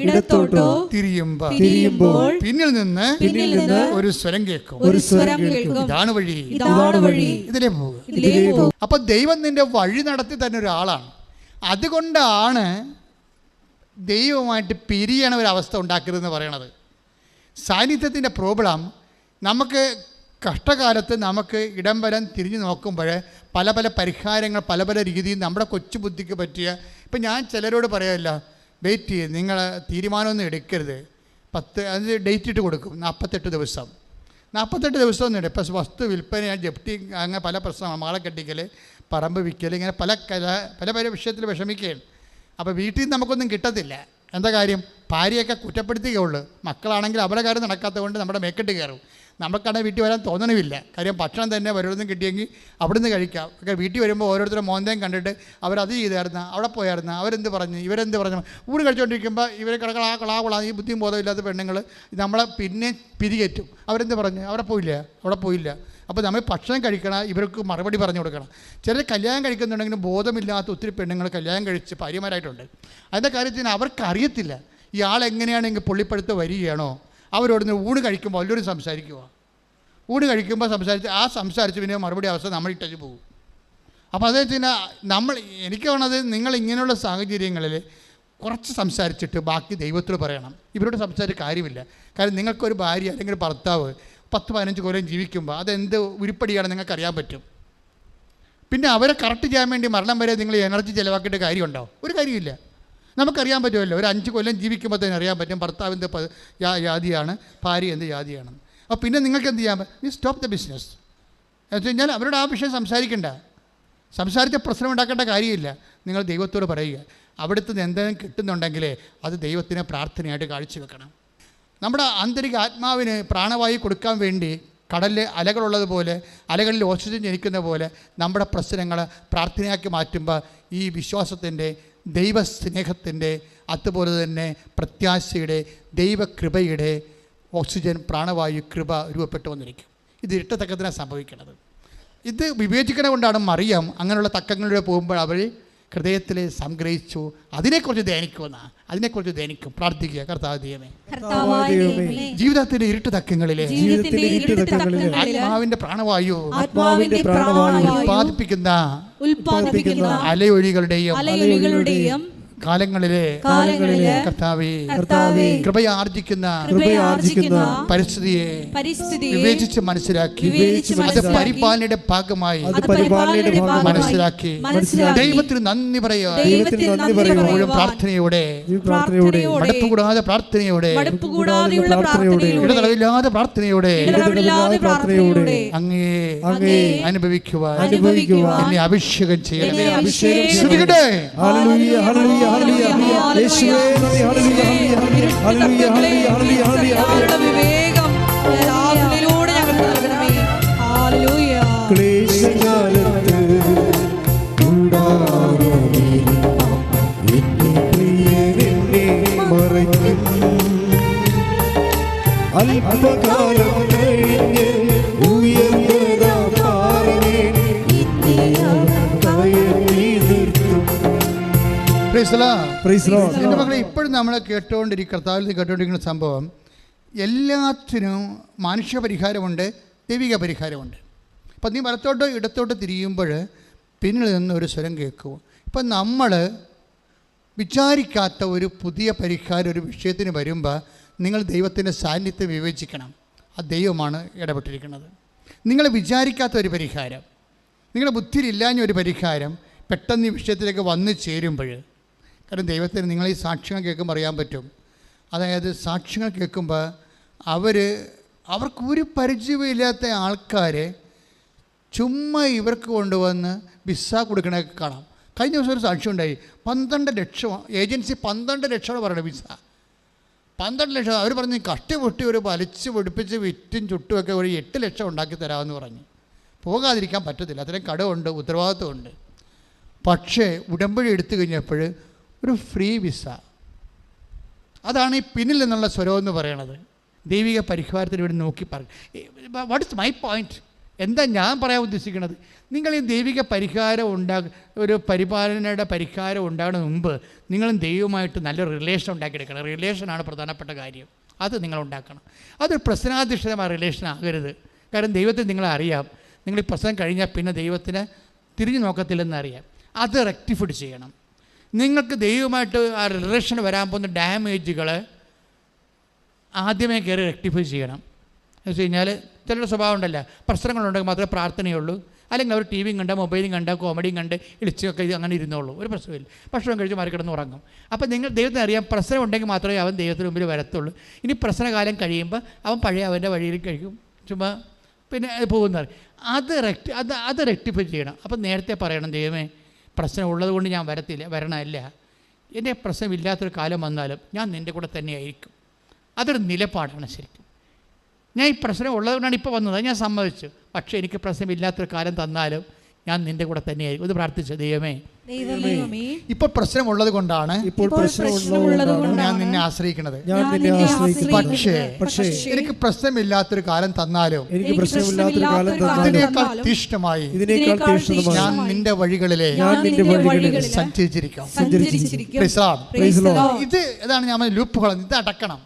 ഇടത്തോട്ടോ തിരിയുമ്പോൾ പിന്നിൽ നിന്ന് ഒരു സ്വരം കേൾക്കും. ഇതാണ് വഴി, ഇതിലേ പോകും. അപ്പൊ ദൈവം നിന്റെ വഴി നടത്തി തന്നെ ഒരാളാണ്. അതുകൊണ്ടാണ് ദൈവമായിട്ട് പിരിയണ ഒരവസ്ഥ ഉണ്ടാക്കരുതെന്ന് പറയണത്. സാന്നിധ്യത്തിൻ്റെ പ്രോബ്ലം നമുക്ക് കഷ്ടകാലത്ത് നമുക്ക് ഇടം വരം തിരിഞ്ഞു നോക്കുമ്പോൾ പല പല പരിഹാരങ്ങൾ പല പല രീതിയിൽ നമ്മുടെ കൊച്ചു ബുദ്ധിക്ക് പറ്റിയ. ഇപ്പം ഞാൻ ചിലരോട് പറയാമല്ല, വെയിറ്റ് ചെയ്ത് നിങ്ങൾ തീരുമാനമൊന്നും എടുക്കരുത്. 10 ഡേറ്റ് ഇട്ട് കൊടുക്കും. 48 ദിവസം 48 ദിവസമൊന്നും ഇടും. ഇപ്പം വസ്തു വിൽപ്പന, ജപ്തി, അങ്ങനെ പല പ്രശ്നമാണ്. മാളെ കെട്ടിക്കൽ, പറമ്പ് വിൽക്കൽ, ഇങ്ങനെ പല പല വിഷയത്തിൽ വിഷമിക്കുകയാണ്. അപ്പോൾ വീട്ടിൽ നിന്ന് നമുക്കൊന്നും കിട്ടത്തില്ല. എന്താ കാര്യം? ഭാര്യയൊക്കെ കുറ്റപ്പെടുത്തുകയുള്ളൂ. മക്കളാണെങ്കിൽ അവരുടെ കാര്യം നടക്കാത്തത് കൊണ്ട് നമ്മുടെ മേക്കെട്ട് കയറും. നമുക്കാണെങ്കിൽ വീട്ടിൽ വരാൻ തോന്നണമില്ല. കാര്യം ഭക്ഷണം തന്നെ വരവിടുന്ന് കിട്ടിയെങ്കിൽ അവിടെ നിന്ന് കഴിക്കാം. ഒക്കെ വീട്ടിൽ വരുമ്പോൾ ഓരോരുത്തരും മോന്തയും കണ്ടിട്ട് അവരത് ചെയ്തായിരുന്നു, അവിടെ പോയായിരുന്നു, അവരെന്ത് പറഞ്ഞു, ഇവരെന്ത് പറഞ്ഞു. ഊട് കഴിച്ചുകൊണ്ടിരിക്കുമ്പോൾ ഇവരെ കളാ ഈ ബുദ്ധിയും ബോധമില്ലാത്ത പെണ്ണുങ്ങൾ നമ്മളെ പിന്നെ പിരികേറ്റും. അവരെന്ത് പറഞ്ഞു, അവിടെ പോയില്ല. അപ്പോൾ നമ്മൾ ഭക്ഷണം കഴിക്കണം, ഇവർക്ക് മറുപടി പറഞ്ഞു കൊടുക്കണം. ചിലർ കല്യാണം കഴിക്കുന്നുണ്ടെങ്കിലും ബോധമില്ലാത്ത ഒത്തിരി പെണ്ണുങ്ങൾ കല്യാണം കഴിച്ച് ഭാര്യമാരായിട്ടുണ്ട്. അതിൻ്റെ കാര്യത്തിന് അവർക്കറിയത്തില്ല ഇയാളെങ്ങനെയാണെങ്കിൽ പുള്ളിപ്പഴുത്ത് വരികയാണോ. അവരോട് ഊണ് കഴിക്കുമ്പോൾ എല്ലാവരും സംസാരിക്കുക. ഊണ് കഴിക്കുമ്പോൾ സംസാരിച്ച് പിന്നെ മറുപടി അവസ്ഥ നമ്മൾ ഇട്ടു പോകും. അപ്പോൾ അതേ എനിക്ക് വേണത് നിങ്ങൾ ഇങ്ങനെയുള്ള സാഹചര്യങ്ങളിൽ കുറച്ച് സംസാരിച്ചിട്ട് ബാക്കി ദൈവത്തോട് പറയണം. ഇവരോട് സംസാരിച്ച കാര്യമില്ല. കാരണം നിങ്ങൾക്കൊരു ഭാര്യ അല്ലെങ്കിൽ ഭർത്താവ് 10-15 കൊല്ലം ജീവിക്കുമ്പോൾ അതെന്ത് ഉരുപ്പടിയാണ് നിങ്ങൾക്കറിയാൻ പറ്റും. പിന്നെ അവരെ കറക്റ്റ് ചെയ്യാൻ വേണ്ടി മരണം വരെ നിങ്ങൾ എനർജി ചിലവാക്കിയിട്ട് കാര്യമുണ്ടോ? ഒരു കാര്യമില്ല. നമുക്കറിയാൻ പറ്റുമല്ലോ, ഒരു 5 കൊല്ലം ജീവിക്കുമ്പോൾ തന്നെ അറിയാൻ പറ്റും ഭർത്താവ് എന്ത് ജാതിയാണ്, ഭാര്യ എന്ത് ജാതിയാണ്. അപ്പോൾ പിന്നെ നിങ്ങൾക്ക് എന്ത് ചെയ്യാൻ പറ്റും? സ്റ്റോപ്പ് ദ ബിസിനസ് എന്ന് വെച്ച് കഴിഞ്ഞാൽ അവരോട് ആ വിഷയം സംസാരിക്കണ്ട, സംസാരിച്ച പ്രശ്നം ഉണ്ടാക്കേണ്ട കാര്യമില്ല. നിങ്ങൾ ദൈവത്തോട് പറയുക, അവിടുത്തെ എന്തെങ്കിലും കിട്ടുന്നുണ്ടെങ്കിൽ അത് ദൈവത്തിന് പ്രാർത്ഥനയായിട്ട് കാഴ്ചവെക്കണം. നമ്മുടെ ആന്തരിക ആത്മാവിന് പ്രാണവായു കൊടുക്കാൻ വേണ്ടി കടലിൽ അലകളുള്ളതുപോലെ, അലകളിൽ ഓക്സിജൻ ജനിക്കുന്ന പോലെ നമ്മുടെ പ്രശ്നങ്ങൾ പ്രാർത്ഥനയാക്കി മാറ്റുമ്പോൾ ഈ വിശ്വാസത്തിൻ്റെ, ദൈവസ്നേഹത്തിൻ്റെ, അതുപോലെ തന്നെ പ്രത്യാശയുടെ, ദൈവകൃപയുടെ ഓക്സിജൻ, പ്രാണവായു, കൃപ രൂപപ്പെട്ടു വന്നിരിക്കും. ഇത് ഇരട്ടത്തക്കത്തിനാണ് സംഭവിക്കുന്നത്. ഇത് വിവേചിക്കണ കൊണ്ടാണ് മറിയം അങ്ങനെയുള്ള തക്കങ്ങളിലൂടെ പോകുമ്പോൾ അവർ ഹൃദയത്തിൽ സംഗ്രഹിച്ചു. അതിനെക്കുറിച്ച് ധ്യാനിക്കുമെന്നാണ്, അതിനെക്കുറിച്ച് ധ്യാനിക്കും. പ്രാർത്ഥിക്കുക, കർത്താവ് ദൈവമേ, ജീവിതത്തിൻ്റെ ഇരുട്ട് തക്കങ്ങളിലെ ആത്മാവിൻ്റെ പ്രാണവായു ഉൽപ്പാദിപ്പിക്കുന്ന അലയൊഴികളുടെയും കാലങ്ങളിലെ കർത്താവേ കൃപയാർജിക്കുന്ന പരിസ്ഥിതിയെ വിവേചിച്ച് മനസ്സിലാക്കി അത് പരിപാലനയുടെ ഭാഗമായി മനസ്സിലാക്കി ദൈവത്തിന് നന്ദി പറയുക. പ്രാർത്ഥനയോടെ, മടുപ്പ് കൂടാതെ പ്രാർത്ഥനയോടെ, ഇടതടവില്ലാതെ പ്രാർത്ഥനയോടെ അങ്ങേ അനുഭവിക്കുവാൻ എന്നെ അഭിഷേകം ചെയ്യണമേ. ശ്രദ്ധിക്കട്ടെ. ക്ലേശകാലത്ത് മറയ്ക്കും, അല്പകാലം കഴിഞ്ഞ് എൻ്റെ മക്കളെ, ഇപ്പോഴും നമ്മൾ കേട്ടുകൊണ്ടിരിക്കുന്ന സംഭവം, എല്ലാത്തിനും മാനുഷ്യ പരിഹാരമുണ്ട്, ദൈവിക പരിഹാരമുണ്ട്. അപ്പം നീ വലത്തോട്ടോ ഇടത്തോട്ടോ തിരിയുമ്പോൾ പിന്നിൽ നിന്ന് ഒരു സ്വരം കേൾക്കും. ഇപ്പം നമ്മൾ വിചാരിക്കാത്ത ഒരു പുതിയ പരിഹാരം ഒരു വിഷയത്തിന് വരുമ്പോൾ നിങ്ങൾ ദൈവത്തിൻ്റെ സാന്നിധ്യം വിവേചിക്കണം. ആ ദൈവമാണ് ഇടപെട്ടിരിക്കുന്നത്. നിങ്ങൾ വിചാരിക്കാത്ത ഒരു പരിഹാരം, നിങ്ങളുടെ ബുദ്ധിയിലില്ലാഞ്ഞ ഒരു പരിഹാരം പെട്ടെന്ന് ഈ വിഷയത്തിലേക്ക് വന്നു ചേരുമ്പോൾ, കാരണം ദൈവത്തിന് നിങ്ങൾ ഈ സാക്ഷ്യങ്ങൾ കേൾക്കുമ്പോൾ അറിയാൻ പറ്റും. അതായത് സാക്ഷ്യങ്ങൾ കേൾക്കുമ്പോൾ അവർക്കൊരു പരിചയമില്ലാത്ത ആൾക്കാരെ ചുമ്മാ ഇവർക്ക് കൊണ്ടുവന്ന് വിസ കൊടുക്കണതൊക്കെ കാണാം. കഴിഞ്ഞ ദിവസം ഒരു സാക്ഷ്യം ഉണ്ടായി. 12 ലക്ഷം ഏജൻസി 12 ലക്ഷമാണ് പറയുന്നത് വിസ. 12 ലക്ഷം. അവർ പറഞ്ഞ് കഷ്ടപ്പെട്ടി ഒരു വലിച്ച് പൊടിപ്പിച്ച് വിറ്റും ചുട്ടുമൊക്കെ ഒരു 8 ലക്ഷം ഉണ്ടാക്കി തരാമെന്ന് പറഞ്ഞു. പോകാതിരിക്കാൻ പറ്റത്തില്ല, അത്രയും കടമുണ്ട്, ഉത്തരവാദിത്വമുണ്ട്. പക്ഷേ ഉടമ്പടി എടുത്തു കഴിഞ്ഞപ്പോൾ ഒരു ഫ്രീ വിസ. അതാണ് ഈ പിന്നിൽ നിന്നുള്ള സ്വരം എന്ന് പറയണത്. ദൈവിക പരിഹാരത്തിന് വേണ്ടി നോക്കി പറയും. What is my point? എന്താ ഞാൻ പറയാൻ ഉദ്ദേശിക്കുന്നത്? നിങ്ങൾ ഈ ദൈവിക പരിഹാരം ഒരു പരിപാലനയുടെ പരിഹാരം ഉണ്ടാകുന്ന മുമ്പ് നിങ്ങളും ദൈവമായിട്ട് നല്ലൊരു റിലേഷൻ ഉണ്ടാക്കിയെടുക്കണം. റിലേഷനാണ് പ്രധാനപ്പെട്ട കാര്യം. അത് നിങ്ങൾ ഉണ്ടാക്കണം. അതൊരു പ്രശ്നാധിഷ്ഠിതമായ റിലേഷൻ ആകരുത്. കാരണം ദൈവത്തെ നിങ്ങളെ അറിയാം. നിങ്ങൾ ഈ പ്രശ്നം കഴിഞ്ഞാൽ പിന്നെ ദൈവത്തിന് തിരിഞ്ഞു നോക്കത്തില്ലെന്നറിയാം. അത് റെക്ടിഫൈ ചെയ്യണം. നിങ്ങൾക്ക് ദൈവമായിട്ട് ആ റിലേഷൻ വരാൻ പോകുന്ന ഡാമേജുകൾ ആദ്യമേ കയറി റെക്ടിഫൈ ചെയ്യണം. എന്ന് വെച്ച് കഴിഞ്ഞാൽ ചിലരുടെ സ്വഭാവം ഉണ്ടല്ല, പ്രശ്നങ്ങളുണ്ടെങ്കിൽ മാത്രമേ പ്രാർത്ഥനയുള്ളൂ, അല്ലെങ്കിൽ അവർ ടി വിയും കണ്ട, മൊബൈലും കണ്ട, കോമഡിയും കണ്ട് ഇളിച്ചൊക്കെ അങ്ങനെ ഇരുന്നുള്ളൂ, ഒരു പ്രശ്നമില്ല. ഭക്ഷണം കഴിച്ച് മറികിടന്ന് ഉറങ്ങും. അപ്പോൾ നിങ്ങൾ ദൈവത്തിന് അറിയാം, പ്രശ്നം ഉണ്ടെങ്കിൽ മാത്രമേ അവൻ ദൈവത്തിന് മുമ്പിൽ വരത്തുള്ളൂ. ഇനി പ്രശ്നകാലം കഴിയുമ്പോൾ അവൻ പഴയ അവൻ്റെ വഴിയിൽ കഴിക്കും, ചുമ്മാ പിന്നെ പോകുന്നത്. അത് റെക്ടിഫൈ ചെയ്യണം. അപ്പം നേരത്തെ പറയണം, ദൈവമേ പ്രശ്നം ഉള്ളത് കൊണ്ട് ഞാൻ വരണമല്ല, എൻ്റെ പ്രശ്നമില്ലാത്തൊരു കാലം വന്നാലും ഞാൻ നിൻ്റെ കൂടെ തന്നെയായിരിക്കും. അതൊരു നിലപാടാണ് ശരിക്കും. ഞാൻ ഈ പ്രശ്നം ഉള്ളതുകൊണ്ടാണ് ഇപ്പോൾ വന്നത്, ഞാൻ സമ്മതിച്ചു. പക്ഷേ എനിക്ക് പ്രശ്നമില്ലാത്തൊരു കാലം തന്നാലും ഞാൻ നിൻ്റെ കൂടെ തന്നെയായിരിക്കും. ഇത് പ്രാർത്ഥിച്ചു, ദൈവമേ ഇപ്പോൾ പ്രശ്നമുള്ളത് കൊണ്ടാണ് ഞാൻ നിന്നെ ആശ്രയിക്കുന്നത്. പക്ഷേ എനിക്ക് പ്രശ്നമില്ലാത്തൊരു കാലം തന്നാലും ഇതിനേക്കാൾ തീഷ്ണമായി ഞാൻ നിന്റെ വഴികളിലെ സഞ്ചരിച്ചിരിക്കാം. ഇത് ഇതാണ് ഞാൻ ലൂപ്പുകൾ, ഇത് അടക്കണം.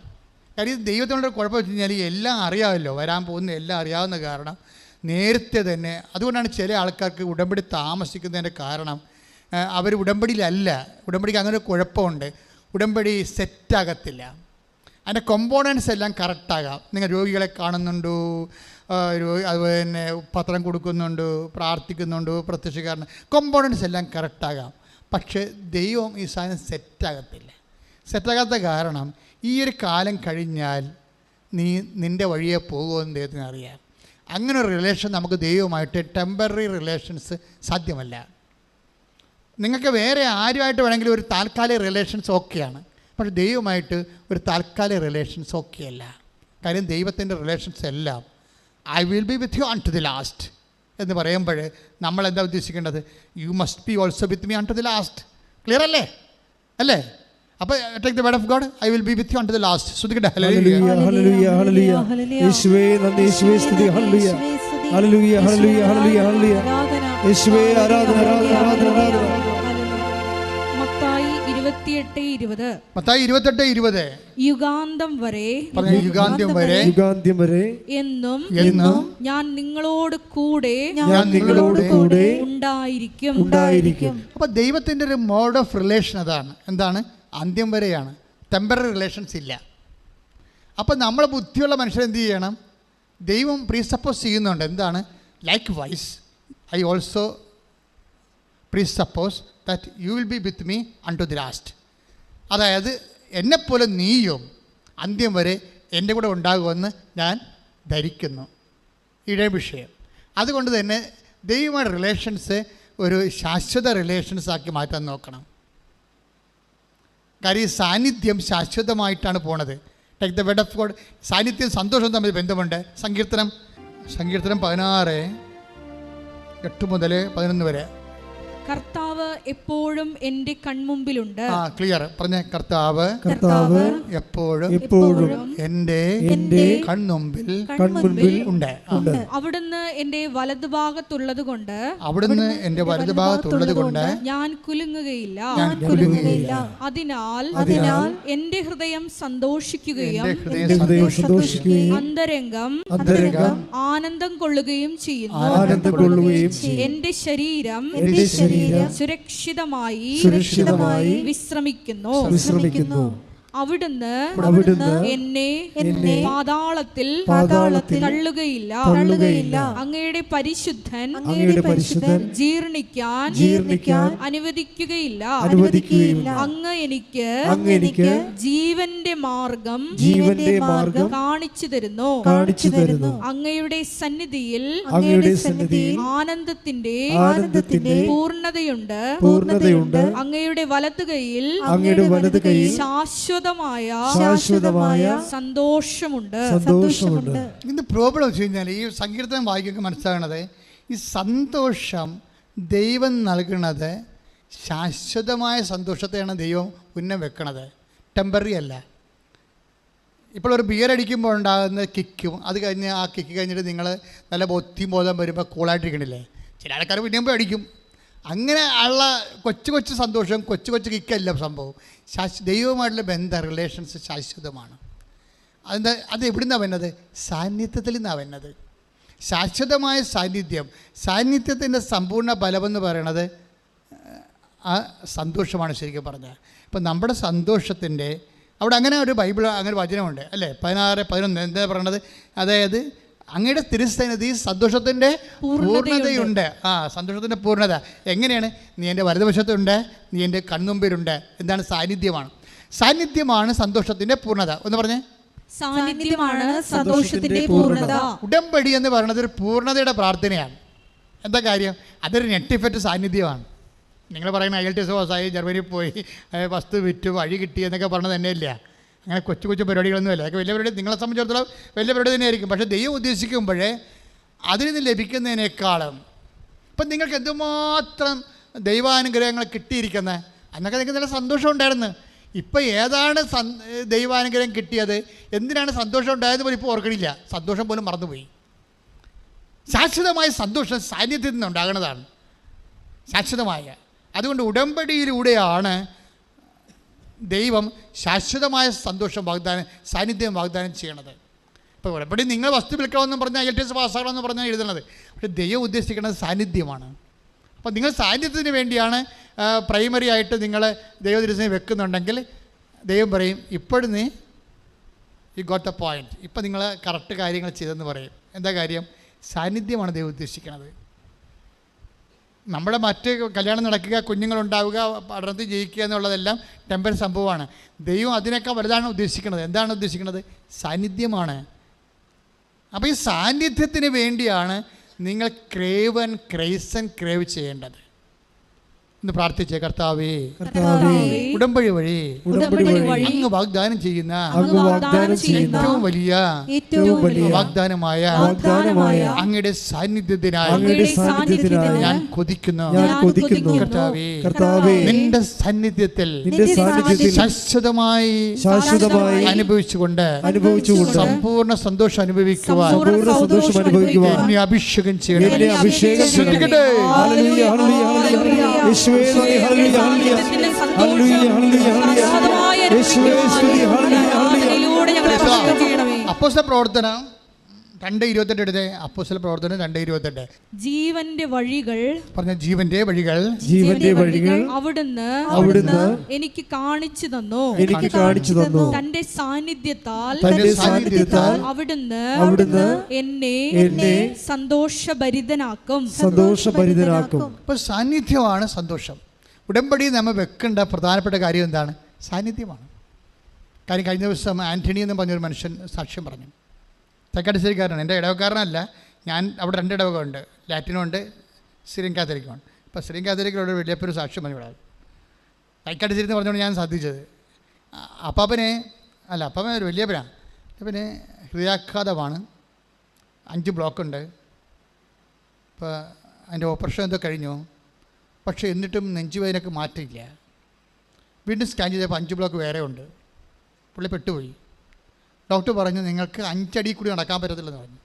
കാര്യം ദൈവത്തിനുള്ള കുഴപ്പം വെച്ച് കഴിഞ്ഞാൽ എല്ലാം അറിയാമല്ലോ, വരാൻ പോകുന്ന എല്ലാം അറിയാവുന്ന കാരണം നേരത്തെ തന്നെ. അതുകൊണ്ടാണ് ചില ആൾക്കാർക്ക് ഉടമ്പടി താമസിക്കുന്നതിൻ്റെ കാരണം അവർ ഉടമ്പടിക്ക് അങ്ങനെ ഒരു കുഴപ്പമുണ്ട്. ഉടമ്പടി സെറ്റാകത്തില്ല. അതിൻ്റെ കോമ്പോണൻസ് എല്ലാം കറക്റ്റാകാം. നിങ്ങൾ രോഗികളെ കാണുന്നുണ്ടോ, അതുപോലെ തന്നെ പത്രം കൊടുക്കുന്നുണ്ട്, പ്രാർത്ഥിക്കുന്നുണ്ട്, പ്രത്യക്ഷീകരണം, കോമ്പോണൻസ് എല്ലാം കറക്റ്റാകാം. പക്ഷേ ദൈവം ഈ സാധനം സെറ്റാകത്തില്ല. സെറ്റാകാത്ത കാരണം ഈ ഒരു കാലം കഴിഞ്ഞാൽ നിൻ്റെ വഴിയെ പോകുമെന്ന് ദൈവത്തിന് അറിയാം. അങ്ങനെ ഒരു റിലേഷൻ നമുക്ക് ദൈവമായിട്ട് ടെമ്പററി റിലേഷൻസ് സാധ്യമല്ല. നിങ്ങൾക്ക് വേറെ ആരുമായിട്ട് വേണമെങ്കിലും ഒരു താൽക്കാലിക റിലേഷൻസ് ഓക്കെയാണ്, പക്ഷേ ദൈവമായിട്ട് ഒരു താൽക്കാലിക റിലേഷൻസ് ഓക്കെയല്ല. കാര്യം ദൈവത്തിൻ്റെ റിലേഷൻസ് എല്ലാം I will be with you unto the last എന്ന് പറയുമ്പോൾ നമ്മൾ എന്താ ഉദ്ദേശിക്കേണ്ടത്? You must be also with me unto the last. Clear അല്ലേ? അല്ലേ? അപ്പോൾ take the word of God, I will be with you unto the last. ശ്രദ്ധിക്കട്ടെ. ഹല്ലേലൂയ ഹല്ലേലൂയ ഹല്ലേലൂയ. യേശുവേ നന്ദി, യേശുവേ സ്തുതി. ഹല്ലേലൂയ ഹല്ലേലൂയ ഹല്ലേലൂയ ഹല്ലേലൂയ ഹല്ലേലൂയ. യേശുവേ ആരാധന ആരാധന ആരാധന ആരാധന. മത്തായി 28:20. മത്തായി 28:20. യുഗാന്തം വരെ, യുഗാന്ത്യം വരെ, യുഗാന്ത്യം വരെ എന്നും ഞാൻ നിങ്ങളോട് കൂടെ ഉണ്ടായിരിക്കും. അപ്പോൾ ദൈവത്തിൻ്റെ ഒരു മോഡ് ഓഫ് റിലേഷൻ അതാണ്. എന്താണ്? അന്ത്യം വരെയാണ്. ടെമ്പററി റിലേഷൻസ് ഇല്ല. അപ്പോൾ നമ്മൾ ബുദ്ധിയുള്ള മനുഷ്യർ എന്ത് ചെയ്യണം? ദൈവം പ്രീസപ്പോസ് ചെയ്യുന്നുണ്ട്. എന്താണ്? Likewise I also presuppose that you will be with me unto the last. അതായത് എന്നെപ്പോലെ നീയും അന്ത്യം വരെ എൻ്റെ കൂടെ ഉണ്ടാകുമെന്ന് ഞാൻ ധരിക്കുന്നു. ഇതേ വിഷയം. അതുകൊണ്ട് തന്നെ ദൈവമായ റിലേഷൻസ് ഒരു ശാശ്വത റിലേഷൻസ് ആക്കി മാറ്റാൻ നോക്കണം. കാര്യം ഈ സാന്നിധ്യം ശാശ്വതമായിട്ടാണ് പോണത്. Take the word of God. സാന്നിധ്യം സന്തോഷം തമ്മിൽ ബന്ധമുണ്ട്. സങ്കീർത്തനം 16:8 മുതൽ 11 വരെ. കർത്താവ് എപ്പോഴും എൻ്റെ കൺമുമ്പിലുണ്ട്. ക്ലിയർ പറഞ്ഞേ. കർത്താവ് എപ്പോഴും എൻ്റെ കൺമുമ്പിൽ ഉണ്ട്. അവിടുന്ന് എൻ്റെ വലതുഭാഗത്തുള്ളത് കൊണ്ട് ഞാൻ കുലുങ്ങുകയില്ല. അതിനാൽ എൻ്റെ ഹൃദയം സന്തോഷിക്കുകയും അന്തരംഗം ആനന്ദം കൊള്ളുകയും ചെയ്യുന്നു. എൻ്റെ ശരീരം സുരക്ഷിതമായി വിശ്രമിക്കുന്നു. അവിടുന്ന് എന്നെ പാതാളത്തിൽ തള്ളുകയില്ല. അങ്ങയുടെ പരിശുദ്ധൻ ജീർണിക്കാൻ അനുവദിക്കുകയില്ല. അങ്ങ് എനിക്ക് ജീവന്റെ മാർഗം കാണിച്ചു തരുന്നു. അങ്ങയുടെ സന്നിധിയിൽ ആനന്ദത്തിന്റെ പൂർണ്ണതയുണ്ട്. അങ്ങയുടെ വലതുകൈയിൽ ശാശ്വതമായ സന്തോഷമുണ്ട്. ഇന്ന് പ്രോബ്ലം വെച്ച് കഴിഞ്ഞാൽ ഈ സങ്കീർത്തനം വായിക്കൊക്കെ മനസ്സിലാകണത് ഈ സന്തോഷം ദൈവം നൽകുന്നത് ശാശ്വതമായ സന്തോഷത്തെയാണ് ദൈവം ഉന്നം വെക്കണത്, ടെമ്പററി അല്ല. ഇപ്പോൾ ഒരു ബിയർ അടിക്കുമ്പോൾ ഉണ്ടാകുന്ന കിക്കും അത് കഴിഞ്ഞ് ആ കിക്ക് കഴിഞ്ഞിട്ട് നിങ്ങൾ നല്ല ബോധം വരുമ്പോൾ കൂളായിട്ടിരിക്കണില്ലേ? ചില ആൾക്കാർ പിന്നെയും പോയി അടിക്കും. അങ്ങനെ ഉള്ള കൊച്ചു സന്തോഷം, കൊച്ചു കിക്കല്ല സംഭവം. ദൈവവുമായിട്ടുള്ള ബന്ധം, റിലേഷൻസ് ശാശ്വതമാണ്. അത് എവിടുന്നാണ് വരുന്നത്? സാന്നിധ്യത്തിൽ നിന്നാണ് വരുന്നത്. ശാശ്വതമായ സാന്നിധ്യത്തിൻ്റെ സമ്പൂർണ്ണ ബലമെന്ന് പറയണത് ആ സന്തോഷമാണ്. ശരിക്കും പറഞ്ഞാൽ ഇപ്പം നമ്മുടെ സന്തോഷത്തിൻ്റെ അവിടെ അങ്ങനെ ഒരു ബൈബിൾ അങ്ങനെ വചനമുണ്ട് അല്ലേ? 16:11 എന്താ പറയണത്? അതായത് അങ്ങയുടെ തിരുസന്നിധി സന്തോഷത്തിൻ്റെ പൂർണ്ണതയുണ്ട്. സന്തോഷത്തിൻ്റെ പൂർണ്ണത എങ്ങനെയാണ്? നീ എൻ്റെ വലതുവശത്തുണ്ട്, നീ എൻ്റെ കൺമുമ്പിലുണ്ട്. എന്താണ്? സാന്നിധ്യമാണ് സന്തോഷത്തിൻ്റെ പൂർണ്ണത. ഒന്ന് പറഞ്ഞേ. സാന്നിധ്യമാണ് സന്തോഷത്തിന്റെ പൂർണ്ണത. ഉടമ്പടി എന്ന് പറയുന്നത് ഒരു പൂർണ്ണതയുടെ പ്രാർത്ഥനയാണ്. എന്താ കാര്യം? അതൊരു നെറ്റിഫെറ്റ് സാന്നിധ്യമാണ്. നിങ്ങൾ പറയുന്ന IELTS പാസ്സായി, ജർമ്മനിയിൽ പോയി, വസ്തു വിറ്റു, വഴി കിട്ടി എന്നൊക്കെ പറഞ്ഞത് തന്നെയില്ല. അങ്ങനെ കൊച്ചു പരിപാടികളൊന്നുമില്ല. അതൊക്കെ വലിയ പരിപാടി, നിങ്ങളെ സംബന്ധിച്ചിടത്തോളം വലിയ പരിപാടി തന്നെയായിരിക്കും. പക്ഷേ ദൈവം ഉദ്ദേശിക്കുമ്പോഴേ അതിൽ നിന്ന് ലഭിക്കുന്നതിനേക്കാളും ഇപ്പം നിങ്ങൾക്ക് എന്തുമാത്രം ദൈവാനുഗ്രഹങ്ങൾ കിട്ടിയിരിക്കുന്നത്, അന്നൊക്കെ നിങ്ങൾക്ക് നല്ല സന്തോഷം ഉണ്ടായിരുന്നു. ഇപ്പം ഏതാണ് ദൈവാനുഗ്രഹം കിട്ടിയത്, എന്തിനാണ് സന്തോഷം ഉണ്ടായതെന്ന് പോലും ഇപ്പോൾ ഓർക്കണില്ല. സന്തോഷം പോലും മറന്നുപോയി. ശാശ്വതമായ സന്തോഷം സാന്നിധ്യത്തിൽ നിന്ന് ഉണ്ടാകുന്നതാണ്, ശാശ്വതമായ. അതുകൊണ്ട് ഉടമ്പടിയിലൂടെയാണ് ദൈവം ശാശ്വതമായ സന്തോഷം സാന്നിധ്യം വാഗ്ദാനം ചെയ്യണത്. ഇപ്പോൾ ഉടമ്പടി നിങ്ങൾ വസ്തു വിൽക്കണമെന്ന് പറഞ്ഞാൽ IELTS പാസ്സാകണമെന്ന് പറഞ്ഞാൽ എഴുതുന്നത്. പക്ഷേ ദൈവം ഉദ്ദേശിക്കുന്നത് സാന്നിധ്യമാണ്. അപ്പോൾ നിങ്ങൾ സാന്നിധ്യത്തിന് വേണ്ടിയാണ് പ്രൈമറി ആയിട്ട് നിങ്ങൾ ദൈവദിവസം വെക്കുന്നുണ്ടെങ്കിൽ ദൈവം പറയും, ഇപ്പോഴും നീ ഗോട്ട് ദ പോയിന്റ്, ഇപ്പം നിങ്ങൾ കറക്റ്റ് കാര്യങ്ങൾ ചെയ്തെന്ന് പറയും. എന്താ കാര്യം? സാന്നിധ്യമാണ് ദൈവം ഉദ്ദേശിക്കുന്നത്. നമ്മുടെ മറ്റ് കല്യാണം നടക്കുക, കുഞ്ഞുങ്ങളുണ്ടാവുക, പഠനത്തിൽ ജയിക്കുക എന്നുള്ളതെല്ലാം ടെമ്പററി സംഭവമാണ്. ദൈവം അതിനേക്കാൾ വലുതാണ് ഉദ്ദേശിക്കുന്നത്. എന്താണ് ഉദ്ദേശിക്കുന്നത്? സാന്നിധ്യമാണ്. അപ്പോൾ ഈ സാന്നിധ്യത്തിന് വേണ്ടിയാണ് നിങ്ങൾ ക്രേവ് ചെയ്യേണ്ടത്. ഇന്ന് പ്രാർത്ഥിച്ചേ, കർത്താവേ ഉടമ്പടി വഴി അങ്ങ് വാഗ്ദാനം ചെയ്യുന്ന ഏറ്റവും വലിയ വാഗ്ദാനമായ അങ്ങയുടെ സാന്നിധ്യത്തിനായി ഞാൻ കൊതിക്കുന്നു. കർത്താവേ, നിന്റെ സാന്നിധ്യത്തിൽ ശാശ്വതമായി അനുഭവിച്ചുകൊണ്ട് സമ്പൂർണ്ണ സന്തോഷം അനുഭവിക്കുവാൻ എന്നെ അഭിഷേകം ചെയ്യണം. അപ്പോസ്തല പ്രവർത്തനം 2:28 എടുത്തേ. അപ്പോസ്തല പ്രവർത്തനം 2:28. ജീവന്റെ വഴികൾ, പറഞ്ഞ ജീവന്റെ വഴികൾ അവിടുന്ന് എനിക്ക് കാണിച്ചു തന്നു. തന്റെ സാന്നിധ്യത്താൽ അവിടുന്ന് എന്നെ സന്തോഷഭരിതനാക്കും. അപ്പോൾ സാന്നിധ്യമാണ് സന്തോഷം. ഉടമ്പടി നമ്മൾ വെക്കേണ്ട പ്രധാനപ്പെട്ട കാര്യം എന്താണ്? സാന്നിധ്യമാണ്. കാര്യം കഴിഞ്ഞ ദിവസം ആൻ്റണി എന്ന് പറഞ്ഞൊരു മനുഷ്യൻ സാക്ഷ്യം പറഞ്ഞു. തൈക്കാട്ടുശ്ശേരിക്കാരനാണ്, എൻ്റെ ഇടവക്കാരനല്ല. ഞാൻ അവിടെ 2 ഇടവക ഉണ്ട്, ലാറ്റിനുണ്ട്, സിറിയൻ കാത്തലിക്കുമാണ്. ഇപ്പോൾ സിറിയൻ കാത്തലിക്കിലൂടെ വലിയപ്പൊരു സാക്ഷ്യം പറഞ്ഞു വിടാം. തൈക്കാട്ടുശ്ശേരി എന്ന് പറഞ്ഞുകൊണ്ട് ഞാൻ ശ്രദ്ധിച്ചത്, അപ്പാപ്പന് ഒരു വലിയപ്പനാണ്. പിന്നെ ഹൃദയാഘാതമാണ്, 5 ബ്ലോക്കുണ്ട്. ഇപ്പോൾ അതിൻ്റെ ഓപ്പറേഷൻ എന്തോ കഴിഞ്ഞു. പക്ഷേ എന്നിട്ടും നെഞ്ചുവേദനയ്ക്ക് മാറ്റില്ല. വീണ്ടും സ്കാൻ ചെയ്തപ്പോൾ 5 ബ്ലോക്ക് വേറെ ഉണ്ട്. പുള്ളി പെട്ടുപോയി. ഡോക്ടർ പറഞ്ഞു, നിങ്ങൾക്ക് 5 അടി കൂടി നടക്കാൻ പറ്റത്തില്ലെന്ന് പറഞ്ഞു.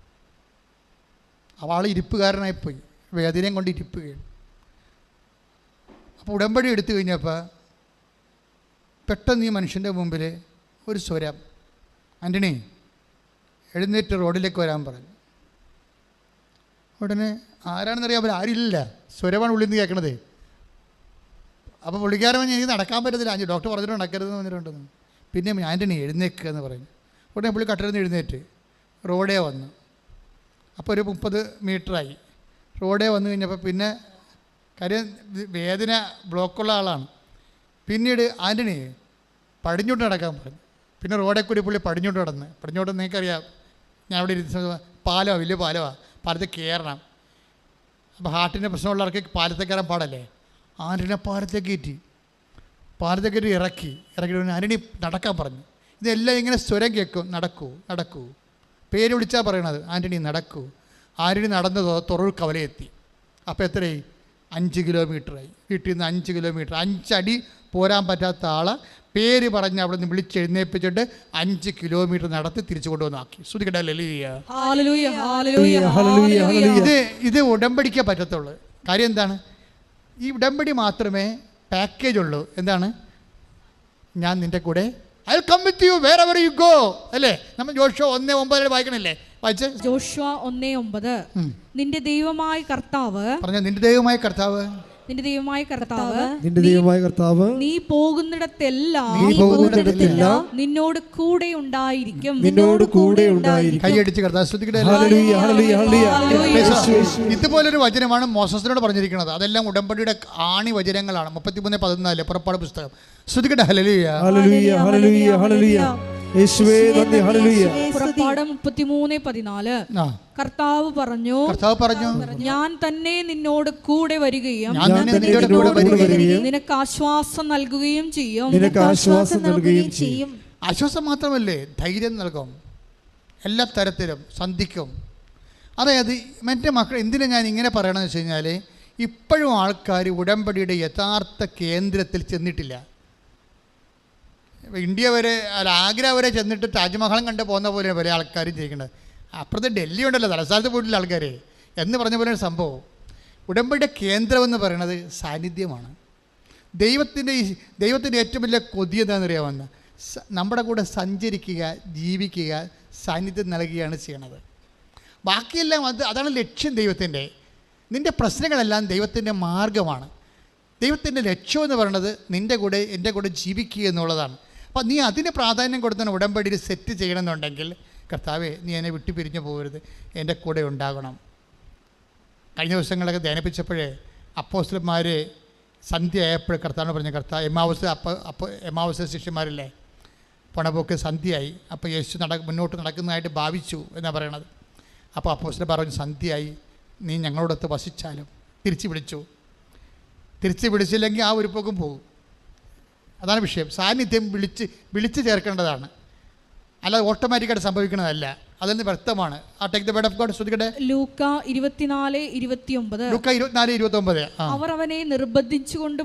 അവൾ ഇരിപ്പുകാരനായിപ്പോയി, വേദനയും കൊണ്ട് ഇരിപ്പുകയാണ്. അപ്പോൾ ഉടമ്പടി എടുത്തു കഴിഞ്ഞപ്പോൾ പെട്ടെന്ന് ഈ മനുഷ്യൻ്റെ മുമ്പിൽ ഒരു സ്വരം, ആൻ്റണി എഴുന്നേറ്റ് റോഡിലേക്ക് വരാൻ പറഞ്ഞു. ഉടനെ ആരാണെന്നറിയാൻ പറ്റില്ല, ആരില്ല, സ്വരമാണ് ഉള്ളിൽ നിന്ന് കേൾക്കണത്. അപ്പോൾ പുള്ളിക്കാരൻ പറഞ്ഞു, എനിക്ക് നടക്കാൻ പറ്റത്തില്ല, ഡോക്ടർ പറഞ്ഞിട്ട് നടക്കരുതെന്ന് പറഞ്ഞിട്ടുണ്ടെന്ന്. പിന്നെ ആൻ്റണി എഴുന്നേക്കുക എന്ന് പറഞ്ഞു. ഉടനെ പുള്ളി കട്ടറിന്ന് എഴുന്നേറ്റ് റോഡേ വന്നു. അപ്പോൾ ഒരു 30 മീറ്ററായി. റോഡേ വന്നു കഴിഞ്ഞപ്പോൾ പിന്നെ കാര്യം വേദന ബ്ലോക്കുള്ള ആളാണ്. പിന്നീട് ആൻ്റണി പടിഞ്ഞോട്ട് നടക്കാൻ പറഞ്ഞു. പിന്നെ റോഡേ കൂടി പുള്ളി പടിഞ്ഞോട്ട് നിങ്ങൾക്കറിയാം, ഞാൻ അവിടെ ഇരുന്ന പാലമാണ്, വലിയ പാലമാണ്, പാലത്തിൽ കയറണം. അപ്പോൾ ഹാർട്ടിൻ്റെ പ്രശ്നമുള്ളവർക്ക് പാലത്തിൽ കയറാൻ പാടല്ലേ. ആൻ്റണിനെ പാലത്തേക്ക് ഇറക്കിയിട്ട് ആൻ്റണി നടക്കാൻ പറഞ്ഞു. ഇതെല്ലാം ഇങ്ങനെ സ്വരം കേൾക്കും, നടക്കൂ പേര് വിളിച്ചാൽ പറയണത്, ആൻ്റണി നടക്കൂ. ആൻ്റണി നടന്ന് തൊറൂർ കവലയെത്തി. അപ്പോൾ എത്രയായി? 5 കിലോമീറ്ററായി. വീട്ടിൽ നിന്ന് 5 കിലോമീറ്റർ, 5 അടി പോരാൻ പറ്റാത്ത ആളെ പേര് പറഞ്ഞ് അവിടെ നിന്ന് വിളിച്ചെഴുന്നേൽപ്പിച്ചിട്ട് 5 കിലോമീറ്റർ നടത്തി തിരിച്ചു കൊണ്ടുവന്നാക്കി. ഇത് ഉടമ്പടിക്കേ പറ്റത്തുള്ളൂ. കാര്യം എന്താണ്? ഈ ഉടമ്പടി മാത്രമേ പാക്കേജ് ഉള്ളൂ. എന്താണ്? ഞാൻ നിൻ്റെ കൂടെ, I'll come with you wherever you go. അല്ലേ? നമ്മൾ ജോഷുവ 1:9 വായിക്കണില്ലേ? വായിച്ച്. ജോഷുവ 1:9. നിന്റെ ദൈവമായ കർത്താവ്, പറഞ്ഞ നിന്റെ ദൈവമായ കർത്താവ്, നീ പോകുന്നിടത്തെല്ലാം നിന്നോട് കൂടെ ഉണ്ടായിരിക്കും. കൈയടിച്ച് കർത്താവ് ശ്രദ്ധിക്കട്ടെ. ഇതുപോലൊരു വചനമാണ് മോസസിനോട് പറഞ്ഞിരിക്കുന്നത്. അതെല്ലാം ഉടമ്പടിയുടെ ആണി വചനങ്ങളാണ്. 33:14 പുറപ്പാട് പുസ്തകം. ശ്രദ്ധിക്കട്ടെ. ഹല്ലേലൂയ, ഹല്ലേലൂയ, ഹല്ലേലൂയ, ഹല്ലേലൂയ. യേശുവേ നന്ദി. ഹല്ലേലൂയ. പുറപ്പാട് 33:14. കർത്താവ് പറഞ്ഞു, ഞാൻ തന്നെ നിന്നോട് കൂടെ വരികയും നിനക്ക് ആശ്വാസം നൽകുകയും ചെയ്യും. ആശ്വാസം മാത്രമല്ലേ, ധൈര്യം നൽകും. എല്ലാ തരത്തിലും സന്ധിക്കും. അതായത് മറ്റേ മക്കൾ എന്തിനാണ് ഞാൻ ഇങ്ങനെ പറയണമെന്ന് വെച്ച് കഴിഞ്ഞാൽ, ഇപ്പോഴും ആൾക്കാർ ഉടമ്പടിയുടെ യഥാർത്ഥ കേന്ദ്രത്തിൽ ചെന്നിട്ടില്ല. ഇന്ത്യ വരെ, ആഗ്ര വരെ ചെന്നിട്ട് താജ്മഹൽ കണ്ട് പോകുന്ന പോലെ പല ആൾക്കാരും ചെയ്യിക്കുന്നത്. അപ്പുറത്ത് ഡൽഹി ഉണ്ടല്ലോ, തലസ്ഥാനത്ത് പോയിട്ടില്ല ആൾക്കാർ എന്ന് പറഞ്ഞ പോലെ ഒരു സംഭവം. ഉടമ്പടിയുടെ കേന്ദ്രമെന്ന് പറയുന്നത് സാന്നിധ്യമാണ്. ദൈവത്തിൻ്റെ ഏറ്റവും വലിയ കൊതി എന്താണെന്ന് അറിയാമെന്ന്, നമ്മുടെ കൂടെ സഞ്ചരിക്കുക, ജീവിക്കുക, സാന്നിധ്യം നൽകുകയാണ് ചെയ്യണത്. ബാക്കിയെല്ലാം അതാണ് ലക്ഷ്യം ദൈവത്തിൻ്റെ. നിൻ്റെ പ്രശ്നങ്ങളെല്ലാം ദൈവത്തിൻ്റെ മാർഗമാണ്. ദൈവത്തിൻ്റെ ലക്ഷ്യം എന്ന് പറയുന്നത് നിൻ്റെ കൂടെ, എൻ്റെ കൂടെ ജീവിക്കുക എന്നുള്ളതാണ്. അപ്പം നീ അതിന് പ്രാധാന്യം കൊടുത്താണ് ഉടമ്പടിയിൽ സെറ്റ് ചെയ്യണമെന്നുണ്ടെങ്കിൽ, കർത്താവേ നീ എന്നെ വിട്ടു പിരിഞ്ഞു പോകരുത്, എൻ്റെ കൂടെ ഉണ്ടാകണം. കഴിഞ്ഞ ദിവസങ്ങളൊക്കെ ധ്യാനിപ്പിച്ചപ്പോഴേ അപ്പോസ്തലന്മാർ സന്ധ്യയായപ്പോൾ കർത്താവിനോട് പറഞ്ഞു, എമ്മാവൂസ് ശിഷ്യന്മാരില്ലേ, പണപോക്ക് സന്ധ്യയായി. അപ്പോൾ യേശു മുന്നോട്ട് നടക്കുന്നതായിട്ട് ഭാവിച്ചു എന്നാണ് പറയണത്. അപ്പോൾ അപ്പോസ്തലൻ പറഞ്ഞു, സന്ധ്യയായി, നീ ഞങ്ങളോടൊത്ത് വസിച്ചാലും. തിരിച്ച് വിളിച്ചില്ലെങ്കിൽ ആ ഒരു പോക്കും പോകും. അതാണ് വിഷയം. സാന്നിധ്യം വിളിച്ച് ചേർക്കേണ്ടതാണ്, അല്ലാതെ ഓട്ടോമാറ്റിക്കായിട്ട് സംഭവിക്കുന്നതല്ല. അതിൽ നിന്ന് വ്യക്തമാണ്. ആ take the word of God ശ്രദ്ധിക്കട്ടെ. ലൂക്ക 24:29. അവർ അവനെ നിർബന്ധിച്ചുകൊണ്ട്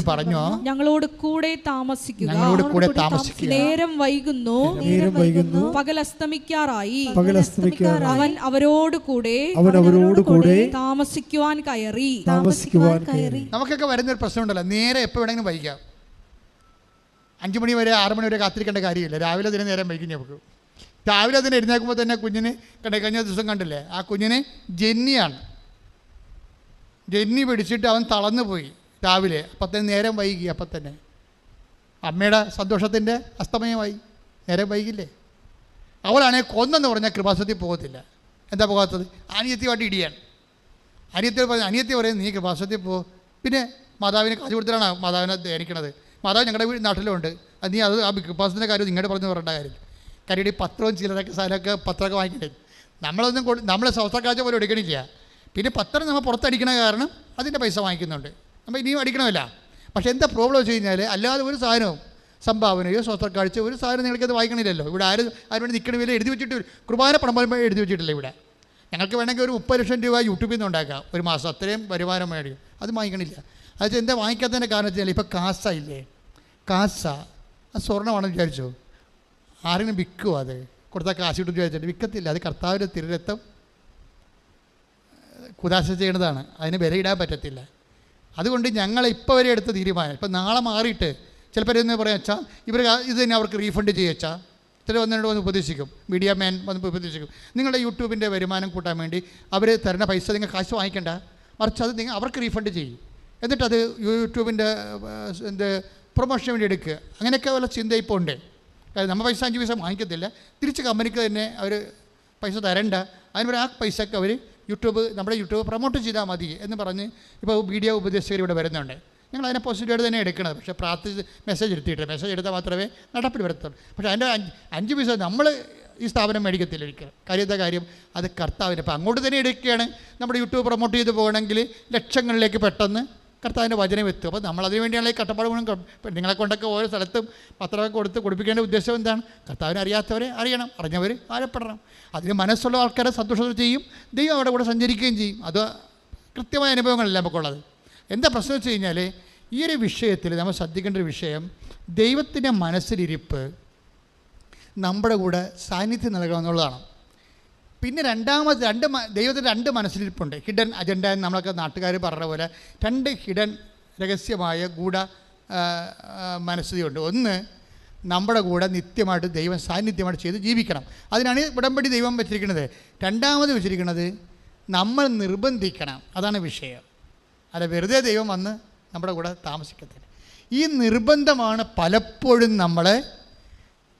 പറഞ്ഞു, ഞങ്ങളോട് കൂടെ താമസിക്കുക, നേരം വൈകുന്നു, പകൽ അസ്തമിക്കാറായി. അവൻ അവരോട് കൂടെ താമസിക്കുവാൻ കയറി. നമുക്കൊക്കെ വരുന്നൊരു പ്രശ്നമുണ്ടല്ലോ, നേരെ എപ്പോൾ വേണമെങ്കിലും വൈകാം. 5 മണി വരെ 6 മണി വരെ കാത്തിരിക്കേണ്ട കാര്യമില്ല. രാവിലെ തന്നെ നേരം വൈകും. നമുക്ക് രാവിലെ തന്നെ എഴുന്നേൽക്കുമ്പോൾ തന്നെ കുഞ്ഞിന് കഴിഞ്ഞ ദിവസം കണ്ടില്ലേ, ആ കുഞ്ഞിന് ജന്നി പിടിച്ചിട്ട് അവൻ തളർന്നു പോയി രാവിലെ. അപ്പം തന്നെ നേരം വൈകി. അപ്പം തന്നെ അമ്മയുടെ സന്തോഷത്തിൻ്റെ അസ്തമയമായി. നേരം വൈകില്ലേ. അവളാണെങ്കിൽ കൊന്നെന്ന് പറഞ്ഞാൽ കൃപാസനത്തിൽ പോകത്തില്ല. എന്താ പോകാത്തത്? അനിയത്തിയുമായിട്ട് ഇടിയാണ്. അനിയത്തി പറയും, നീ കൃപാസനത്തിൽ പോ. പിന്നെ മാതാവിന് കാശ് കൊടുത്തിട്ടാണ് മാതാവിനെ ധ്യാനിക്കണത്. മാതാവ് ഞങ്ങളുടെ നാട്ടിലുണ്ട്, നീ അത് ആ കൃപാസനത്തിൻ്റെ കാര്യം നിങ്ങളുടെ പറഞ്ഞു പറയേണ്ട കാര്യം. കാര്യം ഈ പത്രവും ചിലരൊക്കെ സാധനമൊക്കെ പത്രമൊക്കെ വാങ്ങിക്കണ്ടേ. നമ്മളെ സ്വസ്ഥക്കാഴ്ച പോലും എടുക്കണില്ല. പിന്നെ പത്രം നമ്മൾ പുറത്തടിക്കണ കാരണം അതിൻ്റെ പൈസ വാങ്ങിക്കുന്നുണ്ട്. നമ്മൾ ഇനിയും അടിക്കണമല്ല. പക്ഷേ എന്താ പ്രോബ്ലം വെച്ച് കഴിഞ്ഞാൽ, അല്ലാതെ ഒരു സാധനവും സംഭാവനയോ സ്വസ്ഥക്കാഴ്ച ഒരു സാധനം നിങ്ങൾക്കത് വായിക്കണില്ലല്ലോ. ഇവിടെ ആരും വേണ്ടി നിൽക്കണ വില എഴുതി വെച്ചിട്ട് കുർബാന പണം എഴുതി വെച്ചിട്ടില്ല ഇവിടെ. ഞങ്ങൾക്ക് വേണമെങ്കിൽ ഒരു 30 ലക്ഷം രൂപ യൂട്യൂബിൽ നിന്ന് ഉണ്ടാക്കാം ഒരു മാസം. അത്രയും വരുമാനം മേടിക്കും. അത് വാങ്ങിക്കണില്ല. അത് എന്താ വാങ്ങിക്കാത്തതിൻ്റെ കാരണം വെച്ചാൽ ഇപ്പോൾ കാശയില്ലേ, കാശ അത് സ്വർണ്ണമാണെന്ന് വിചാരിച്ചോ, ആരെങ്കിലും വിൽക്കുമോ? അത് കൊടുത്താൽ കാശ് കിട്ടും വിചാരിച്ചിട്ട് വിൽക്കത്തില്ല. അത് കർത്താവിൻ്റെ തിരുരക്തം കുദാശ ചെയ്യേണ്ടതാണ്. അതിന് വിലയിടാൻ പറ്റത്തില്ല. അതുകൊണ്ട് ഞങ്ങൾ ഇപ്പോൾ വരെ എടുത്ത തീരുമാനം, ഇപ്പം നാളെ മാറിയിട്ട് ചിലപ്പോൾ എന്ന് പറയാം, അച്ഛാ ഇവർ ഇത് തന്നെ അവർക്ക് റീഫണ്ട് ചെയ്യച്ചാ. ചില വന്ന് ഉപദേശിക്കും, മീഡിയ മാൻ വന്ന് ഉപദേശിക്കും, നിങ്ങളുടെ യൂട്യൂബിൻ്റെ വരുമാനം കൂട്ടാൻ വേണ്ടി അവർ തരുന്ന പൈസ നിങ്ങൾ കാശ് വാങ്ങിക്കണ്ട, മറിച്ച് അത് അവർക്ക് റീഫണ്ട് ചെയ്യും. എന്നിട്ടത് യൂട്യൂബിൻ്റെ പ്രൊമോഷന് വേണ്ടി എടുക്കുക. അങ്ങനെയൊക്കെ വല്ല ചിന്ത ഇപ്പോൾ ഉണ്ട്. നമ്മൾ പൈസ 5 പൈസ വാങ്ങിക്കത്തില്ല, തിരിച്ച് കമ്പനിക്ക് തന്നെ അവർ പൈസ തരണ്ട. അതിന് ആ പൈസക്ക് അവർ നമ്മുടെ യൂട്യൂബ് പ്രൊമോട്ട് ചെയ്താൽ മതി എന്ന് പറഞ്ഞ് ഇപ്പോൾ മീഡിയ ഉപദേശകർ ഇവിടെ വരുന്നുണ്ട്. ഞങ്ങൾ അതിനെ പോസിറ്റീവായിട്ട് തന്നെ എടുക്കണത്. പക്ഷേ പ്രാർത്ഥിച്ച് മെസ്സേജ് എടുത്താൽ മാത്രമേ നടപ്പിൽ വരത്തുള്ളൂ. പക്ഷേ അതിൻ്റെ 5 പൈസ നമ്മൾ ഈ സ്ഥാപനം മേടിക്കത്തില്ല ഒരിക്കലും. കാര്യം അത് കർത്താവിന്. അപ്പോൾ അങ്ങോട്ട് തന്നെ എടുക്കുകയാണ്. നമ്മുടെ യൂട്യൂബ് പ്രൊമോട്ട് ചെയ്ത് പോകണമെങ്കിൽ ലക്ഷങ്ങളിലേക്ക് പെട്ടെന്ന് കർത്താവിൻ്റെ വചനം എത്തും. അപ്പോൾ നമ്മളതിനു വേണ്ടിയാണ് ഈ കട്ടപ്പാട് ഗുണം. നിങ്ങളെ കൊണ്ടൊക്കെ ഓരോ സ്ഥലത്തും പത്രമൊക്കെ കൊടുപ്പിക്കേണ്ട ഉദ്ദേശം എന്താണ്? കർത്താവിനെ അറിയാത്തവരെ അറിയണം, അറിഞ്ഞവർ ആഴപ്പെടണം. അതിന് മനസ്സുള്ള ആൾക്കാരെ സന്തോഷത്തോടെ ചെയ്യും, ദൈവം അവിടെ കൂടെ സഞ്ചരിക്കുകയും ചെയ്യും. അത് കൃത്യമായ അനുഭവങ്ങളല്ല നമുക്കുള്ളത്. എന്താ പ്രശ്നം വെച്ച് കഴിഞ്ഞാൽ, ഈ ഒരു വിഷയത്തിൽ നമ്മൾ ശ്രദ്ധിക്കേണ്ട ഒരു വിഷയം, ദൈവത്തിൻ്റെ മനസ്സിലിരിപ്പ് നമ്മുടെ കൂടെ സാന്നിധ്യം നൽകണമെന്നുള്ളതാണ്. പിന്നെ ദൈവത്തിൻ്റെ 2 മനസ്സിലിരിപ്പുണ്ട്. ഹിഡൻ അജണ്ട എന്ന് നമ്മളൊക്കെ നാട്ടുകാർ പറഞ്ഞ പോലെ 2 ഹിഡൻ രഹസ്യമായ ഗൂഢ മനസ്ഥിതിയുണ്ട്. ഒന്ന്, നമ്മുടെ കൂടെ നിത്യമായിട്ട് ദൈവം സാന്നിധ്യമായിട്ട് ചെയ്ത് ജീവിക്കണം. അതിനാണ് ഉടമ്പടി ദൈവം വെച്ചിരിക്കുന്നത്. രണ്ടാമത് വെച്ചിരിക്കുന്നത് നമ്മൾ നിർബന്ധിക്കണം. അതാണ് വിഷയം. അല്ല വെറുതെ ദൈവം വന്ന് നമ്മുടെ കൂടെ താമസിക്കത്തില്ല. ഈ നിർബന്ധമാണ് പലപ്പോഴും നമ്മളെ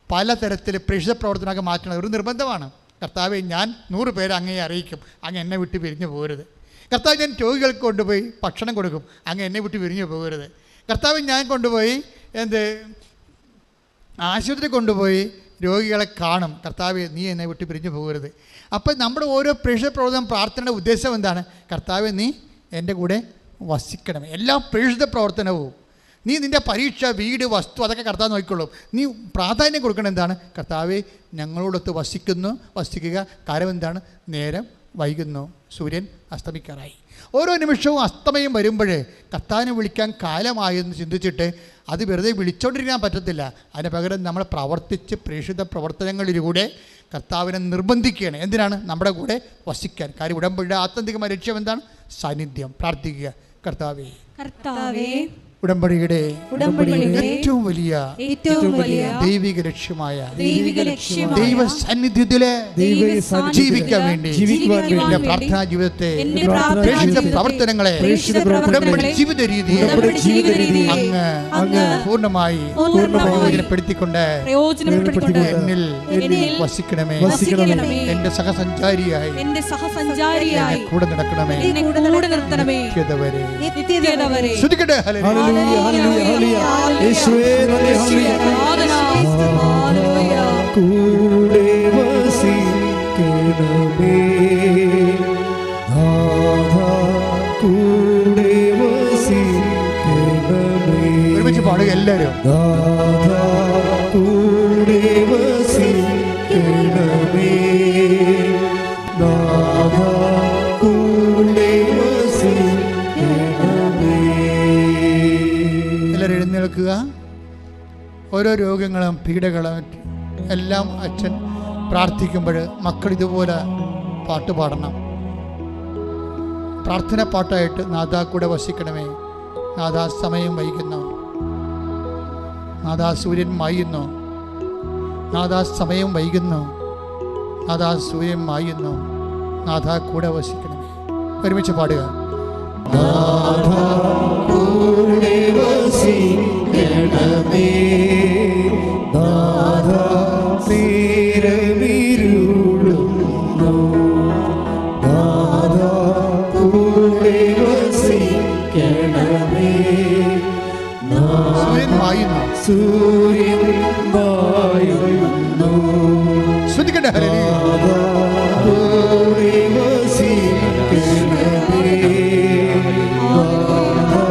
പലതരത്തിൽ പ്രേക്ഷിത പ്രവർത്തനമൊക്കെ മാറ്റണത്. ഒരു നിർബന്ധമാണ്. കർത്താവെ, ഞാൻ 100 പേരെ അങ്ങയെ അറിയിക്കും, അങ്ങ് എന്നെ വിട്ട് പിരിഞ്ഞു പോകരുത്. കർത്താവ്, ഞാൻ രോഗികൾക്ക് കൊണ്ടുപോയി ഭക്ഷണം കൊടുക്കും, അങ്ങ് എന്നെ വിട്ട് പിരിഞ്ഞു പോകരുത്. കർത്താവ്, ഞാൻ കൊണ്ടുപോയി ആശുപത്രി കൊണ്ടുപോയി രോഗികളെ കാണും, കർത്താവ് നീ എന്നെ വിട്ട് പിരിഞ്ഞു പോകരുത്. അപ്പം നമ്മുടെ ഓരോ പ്രേക്ഷിത പ്രവർത്തനം പ്രാർത്ഥനയുടെ ഉദ്ദേശം എന്താണ്? കർത്താവ് നീ എൻ്റെ കൂടെ വസിക്കണം. എല്ലാ പ്രേക്ഷിത പ്രവർത്തനവും നീ നിൻ്റെ പരീക്ഷ, വീട്, വസ്തു അതൊക്കെ കർത്താവ് നോക്കിക്കൊള്ളും. നീ പ്രാധാന്യം കൊടുക്കണം എന്താണ്? കർത്താവെ ഞങ്ങളോടൊത്ത് വസിക്കുക. കാരണം എന്താണ്? നേരം വൈകുന്നു, സൂര്യൻ അസ്തമിക്കാറായി. ഓരോ നിമിഷവും അസ്തമയം വരുമ്പോഴേ കർത്താവിനെ വിളിക്കാൻ കാലമായെന്ന് ചിന്തിച്ചിട്ട് അത് വെറുതെ വിളിച്ചോണ്ടിരിക്കാൻ പറ്റത്തില്ല. അതിന് പകരം നമ്മൾ പ്രവർത്തിച്ച് പ്രേക്ഷിത പ്രവർത്തനങ്ങളിലൂടെ കർത്താവിനെ നിർബന്ധിക്കുകയാണ്. എന്തിനാണ്? നമ്മുടെ കൂടെ വസിക്കാൻ. കാര്യം ഉടമ്പടിയുടെ ആത്യന്തികമായ ലക്ഷ്യം എന്താണ്? സാന്നിധ്യം. പ്രാർത്ഥിക്കുക. കർത്താവേ ഉടമ്പടിയുടെ ഏറ്റവും വലിയ ദൈവിക ലക്ഷ്യമായ ദൈവസാന്നിധ്യത്തിലെ ജീവിക്കാൻ വേണ്ടി എന്റെ പ്രാർത്ഥനാ ജീവിതത്തെ, പ്രേക്ഷിത പ്രവർത്തനങ്ങളെ, ഉടമ്പടി ജീവിത രീതി അങ്ങ് പൂർണ്ണമായി പ്രയോജനപ്പെടുത്തിക്കൊണ്ട് എന്നിൽ വസിക്കണമേ. എന്റെ സഹസഞ്ചാരിയായി കൂടെ നടക്കണമേ. ശ്രദ്ധിക്കട്ടെ. യേശുവേ നന്ദി. കൂടെ വസിക്കണമേ നാഥാ, കൂടെ വസിക്കണമേ. ഒരുമിച്ച് പാടുക എല്ലാവരും. നാഥാ കൂടെ വസിക്കണമേ നാഥാ, കൂടെ വസിക്കണമേ. എല്ലാവരും എഴുന്നേൽക്കുക. ഓരോ രോഗങ്ങളും പീഡകളും എല്ലാം അച്ഛൻ പ്രാർത്ഥിക്കുമ്പോൾ മക്കൾ ഇതുപോലെ പാട്ട് പാടണം. പ്രാർത്ഥന പാട്ടായിട്ട് നാഥാ കൂടെ വസിക്കണമേ. നാഥാ സമയം വൈകുന്നു, നാഥാ സൂര്യൻ മായുന്നു, നാഥാ സമയം വൈകുന്നു, നാഥാ സൂര്യൻ മായുന്നു, നാഥാ കൂടെ വസിക്കണമേ. ഒരുമിച്ച് പാടുക. നാഥാ കൂടെ വസിക്കണമേ നാഥാ, നേരമിരുളുന്നു നാഥാ, കൂടെ വസിക്കണമേ സൂര്യൻ മായുന്നു, സൂര്യൻ മായുന്നു ശ്രദ്ധിക്കട്ടെ. നാഥാ കൂടെ വസിക്കണമേ നാഥാ,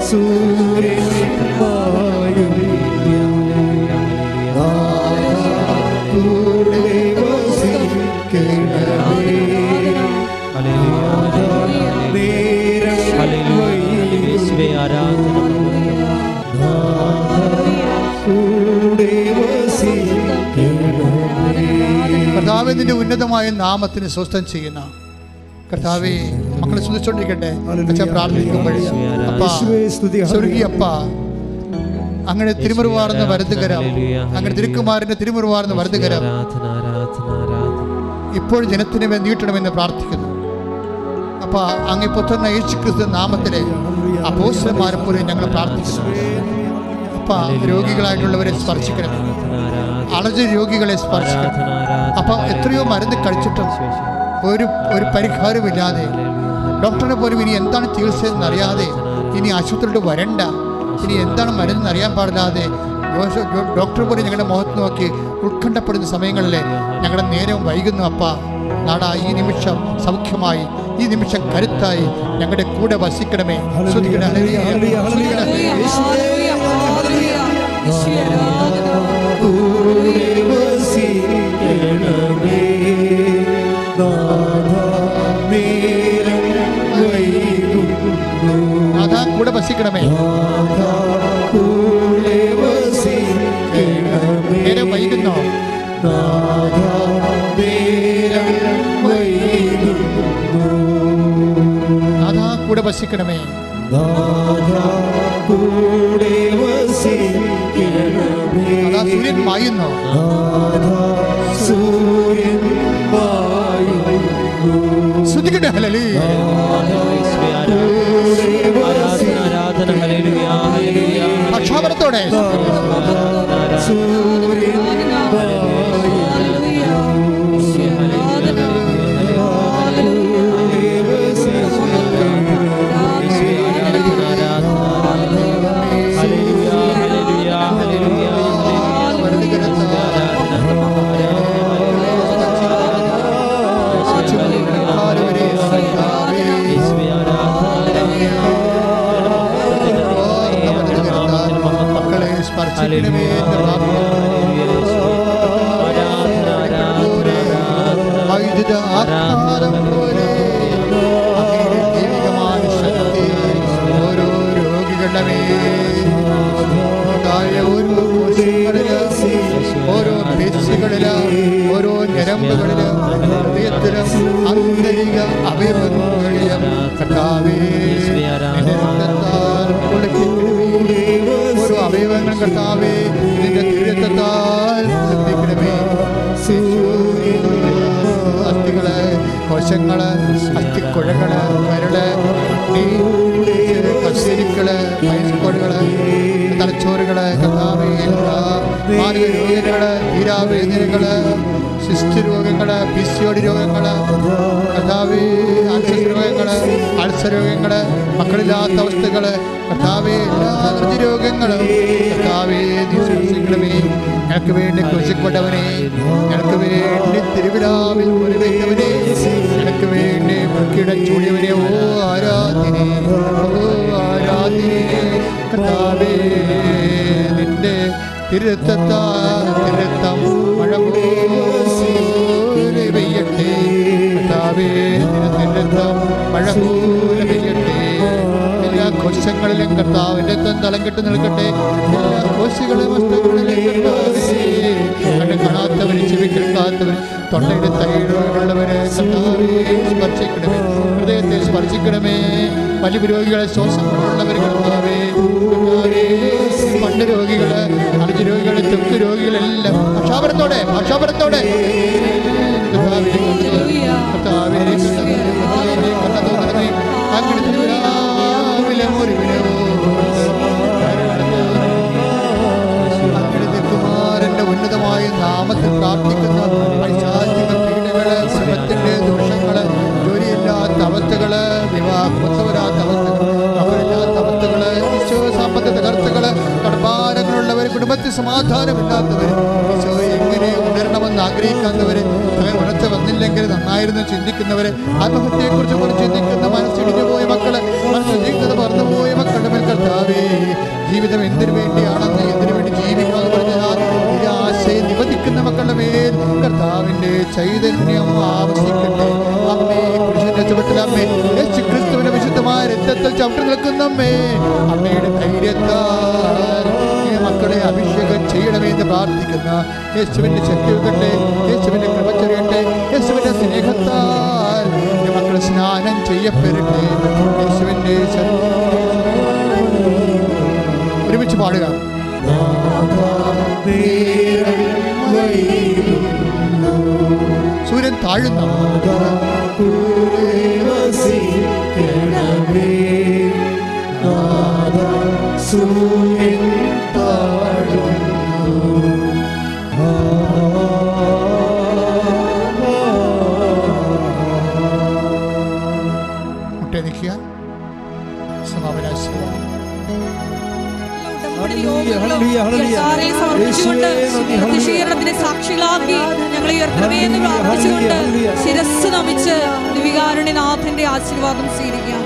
സൂര്യൻ മായുന്നു നാഥാ, കൂടെ വസിക്കണമേ നാഥാ, നേരം വൈകുന്നു നാഥാ, കൂടെ വസിക്കണമേ. കർത്താവേ, നിന്റെ ഉന്നതമായ നാമത്തിന് സ്വസ്ഥം ചെയ്യുന്ന കർത്താവേ, മക്കളെ സ്തുതിച്ചോണ്ടിരിക്കട്ടെ. അച്ഛൻ പ്രാർത്ഥിക്കുമ്പോഴേ അപ്പാ, സ്വർഗീയ അപ്പാ, അങ്ങനെ തിരുമുറുവാർന്ന വലതുകരം, അങ്ങനെ തിരുക്കുമാരന്റെ തിരുമുറുവാർന്ന വലതുകരം ഇപ്പോൾ ജനത്തിന് മേൽ നീട്ടണമെന്ന് പ്രാർത്ഥിക്കുന്നു. അപ്പാ, അങ്ങ് പുത്രനായ യേശുക്രിസ്തു നാമത്തിലെ അപ്പോസ്തലന്മാരെ പോലെ ഞങ്ങൾ പ്രാർത്ഥിക്കുന്നു. അപ്പാ, രോഗികളായിട്ടുള്ളവരെ സ്പർശിക്കണമേ, അലജ രോഗികളെ സ്പർശിക്കണം. അപ്പം എത്രയോ മരുന്ന് കഴിച്ചിട്ടും ഒരു പരിഹാരമില്ലാതെ, ഡോക്ടറിനെ പോലും ഇനി എന്താണ് ചികിത്സയെന്ന് അറിയാതെ, ഇനി ആശുപത്രിയിലോട്ട് വരണ്ട, ഇനി എന്താണ് മരുന്ന് അറിയാൻ പാടില്ലാതെ ഡോക്ടർ പോലും ഞങ്ങളുടെ മുഖത്ത് നോക്കി ഉത്കണ്ഠപ്പെടുന്ന സമയങ്ങളിൽ ഞങ്ങളുടെ നേരം വൈകുന്നു. അപ്പാ, നാടാ ഈ നിമിഷം സൗഖ്യമായി, ഈ നിമിഷം കരുത്തായി ഞങ്ങളുടെ കൂടെ വസിക്കണമേ. ശ്രദ്ധിക്കണേ. നാഥാ കൂടെ വസിക്കണമേ. നേരം വൈകുന്നോ? നാഥാ കൂടെ വസിക്കണമേ. നാഥാ സൂര്യൻ മായുന്നോ? സൂര്യൻ മായുന്നു. ശ്രദ്ധിക്കട്ടെ. ഹല്ലേലൂയ. പക്ഷാപരത്തോടെ സൂര്യൻ വൈദ്യുത ആത്മാരം പോലെ ദൈവികമായ ശക്തി ഓരോ രോഗികളുടെ ഓരോ ഓരോ പേശികളില്, ഓരോ ഞരമ്പുകളില്, ഹൃദയത്തിലും ആന്തരിക അവയവങ്ങളിലും കർത്താവേ, നിന്റെ രക്തത്താൽ കുളിപ്പിക്കണമേ. കോശങ്ങള്, അസ്ഥിക്കുഴകള്, കരള്, കശേരിക്കള്, പൈൽക്കോടുകള്, തലച്ചോറുകള്, കർത്താവേ, മാനസിക രോഗങ്ങള്, തീരാവേദനകള്, സിസ്റ്റ് രോഗങ്ങള്, പിസിഒഡി രോഗങ്ങള്, കർത്താവേ, ആൽസർ രോഗങ്ങള്, അൾസർ രോഗങ്ങള്, മക്കളില്ലാത്ത അവസ്ഥകള്, കർത്താവേ, എല്ലാ രോഗങ്ങളും കർത്താവേ നീ സൂക്ഷിക്കണമേ. ഞങ്ങൾക്ക് വേണ്ടി ക്രൂശിക്കപ്പെട്ടവനെ, ഞങ്ങൾക്ക് വേണ്ടി തിരുവിലാവിൽ മുറിവേറ്റവനെ, ഞങ്ങൾക്ക് വേണ്ടി മുക്കിടം ചൂടിയവനെ, ഓ ആരാധനെ, ഓ ആരാധനെ. കർത്താവേ, നിന്റെ തിരുത്തം മഴ പോലെ പെയ്യട്ടെ. കർത്താവേ, തിരുത്തം മഴ പോലെ പെയ്യട്ടെ. എല്ലാ കോശങ്ങളിലും കർത്താവിന്റെ തലം കെട്ട് നിൽക്കട്ടെ. എല്ലാ കോശികളും വസ്തുക്കളിലും കണ്ണ് കാണാത്തവര്, ചെവി കേൾക്കാത്തവര്, തൊണ്ടയുടെ തൈകളുള്ളവര് കർത്താവേ സ്പർശിക്കണമേ, ഹൃദയത്തെ സ്പർശിക്കണമേ. വലിയ രോഗികളെ, ശ്വാസങ്ങളുള്ളവർ കർത്താവേ, പണ്ട് രോഗികള്, അർജ് രോഗികള്, ത്വക്ക് രോഗികളെല്ലാം ഭാഷാപരത്തോടെ കർത്താവേ കുമാരന്റെ ഉന്നതമായ നാമത്തിൽ പ്രാർത്ഥിക്കുന്ന പൈശാചിക പീഡകള്, ശ്രമത്തിന്റെ ദോഷങ്ങള്, ജോലിയില്ലാത്ത അവസ്ഥകള്, വിവാഹവരാത്ത അവസ്ഥകള്, അവരില്ലാത്ത അവസ്ഥകള്, സാമ്പത്തിക തകർച്ചകള്, കടഭാരങ്ങളുള്ളവർ, കുടുംബത്തിൽ സമാധാനമില്ലാത്തവർ, എങ്ങനെ ഉണരണമെന്ന് ആഗ്രഹിക്കാത്തവര്, ഉണർച്ച വന്നില്ലെങ്കിൽ നന്നായിരുന്നു ചിന്തിക്കുന്നവര്, ആത്മഹത്യയെക്കുറിച്ച് കുറിച്ച് ചിന്തിക്കുന്ന, മനസ്സിടിഞ്ഞു പോയ മക്കള്, മനസ്സിൽ മറന്നുപോയ മക്കളുടെ മേൽ കർത്താവേ, ജീവിതം എന്തിനു വേണ്ടിയാണെന്ന്, എന്തിനു വേണ്ടി ജീവിക്കാമെന്ന് പറഞ്ഞാൽ നിരാശയെ നിവദിക്കുന്ന മക്കളുടെ മേൽ കർത്താവിന്റെ ചൈതന്യം ആവശ്യിക്കട്ടെ. അമ്മേ, പുരുഷന്റെ ചുവട്ടിലമ്മേ, യേശു ക്രിസ്തുവിന്റെ വിശുദ്ധമായ രക്തത്തിൽ ചവിട്ടി നിൽക്കുന്ന അമ്മേ, അമ്മയുടെ ധൈര്യത്താൽ മക്കളെ അഭിഷേകം ചെയ്യണമെന്ന് പ്രാർത്ഥിക്കുന്ന യേശുവിന്റെ ശക്തി വെക്കട്ടെ, യേശുവിന്റെ കൃപ ചൊരിയട്ടെ, യേശുവിന്റെ സ്നേഹത്താൽ മക്കളെ സ്നാനം ചെയ്യപ്പെടട്ടെ. യേശുവിന്റെ ഒരുമിച്ച് പാടുക. സൂര്യൻ താഴുന്ന മുട്ടേ നിൽക്കുക. സമാപനാശയം പ്രതിഷേധത്തിന് സാക്ഷികളാക്കി ഞങ്ങളെ ഉയർത്തണമേ എന്ന് പ്രാർത്ഥിച്ചുകൊണ്ട് ശിരസ് നമിച്ച് ദിവികാരുണ്യനാഥന്റെ ആശീർവാദം സ്വീകരിക്കാം.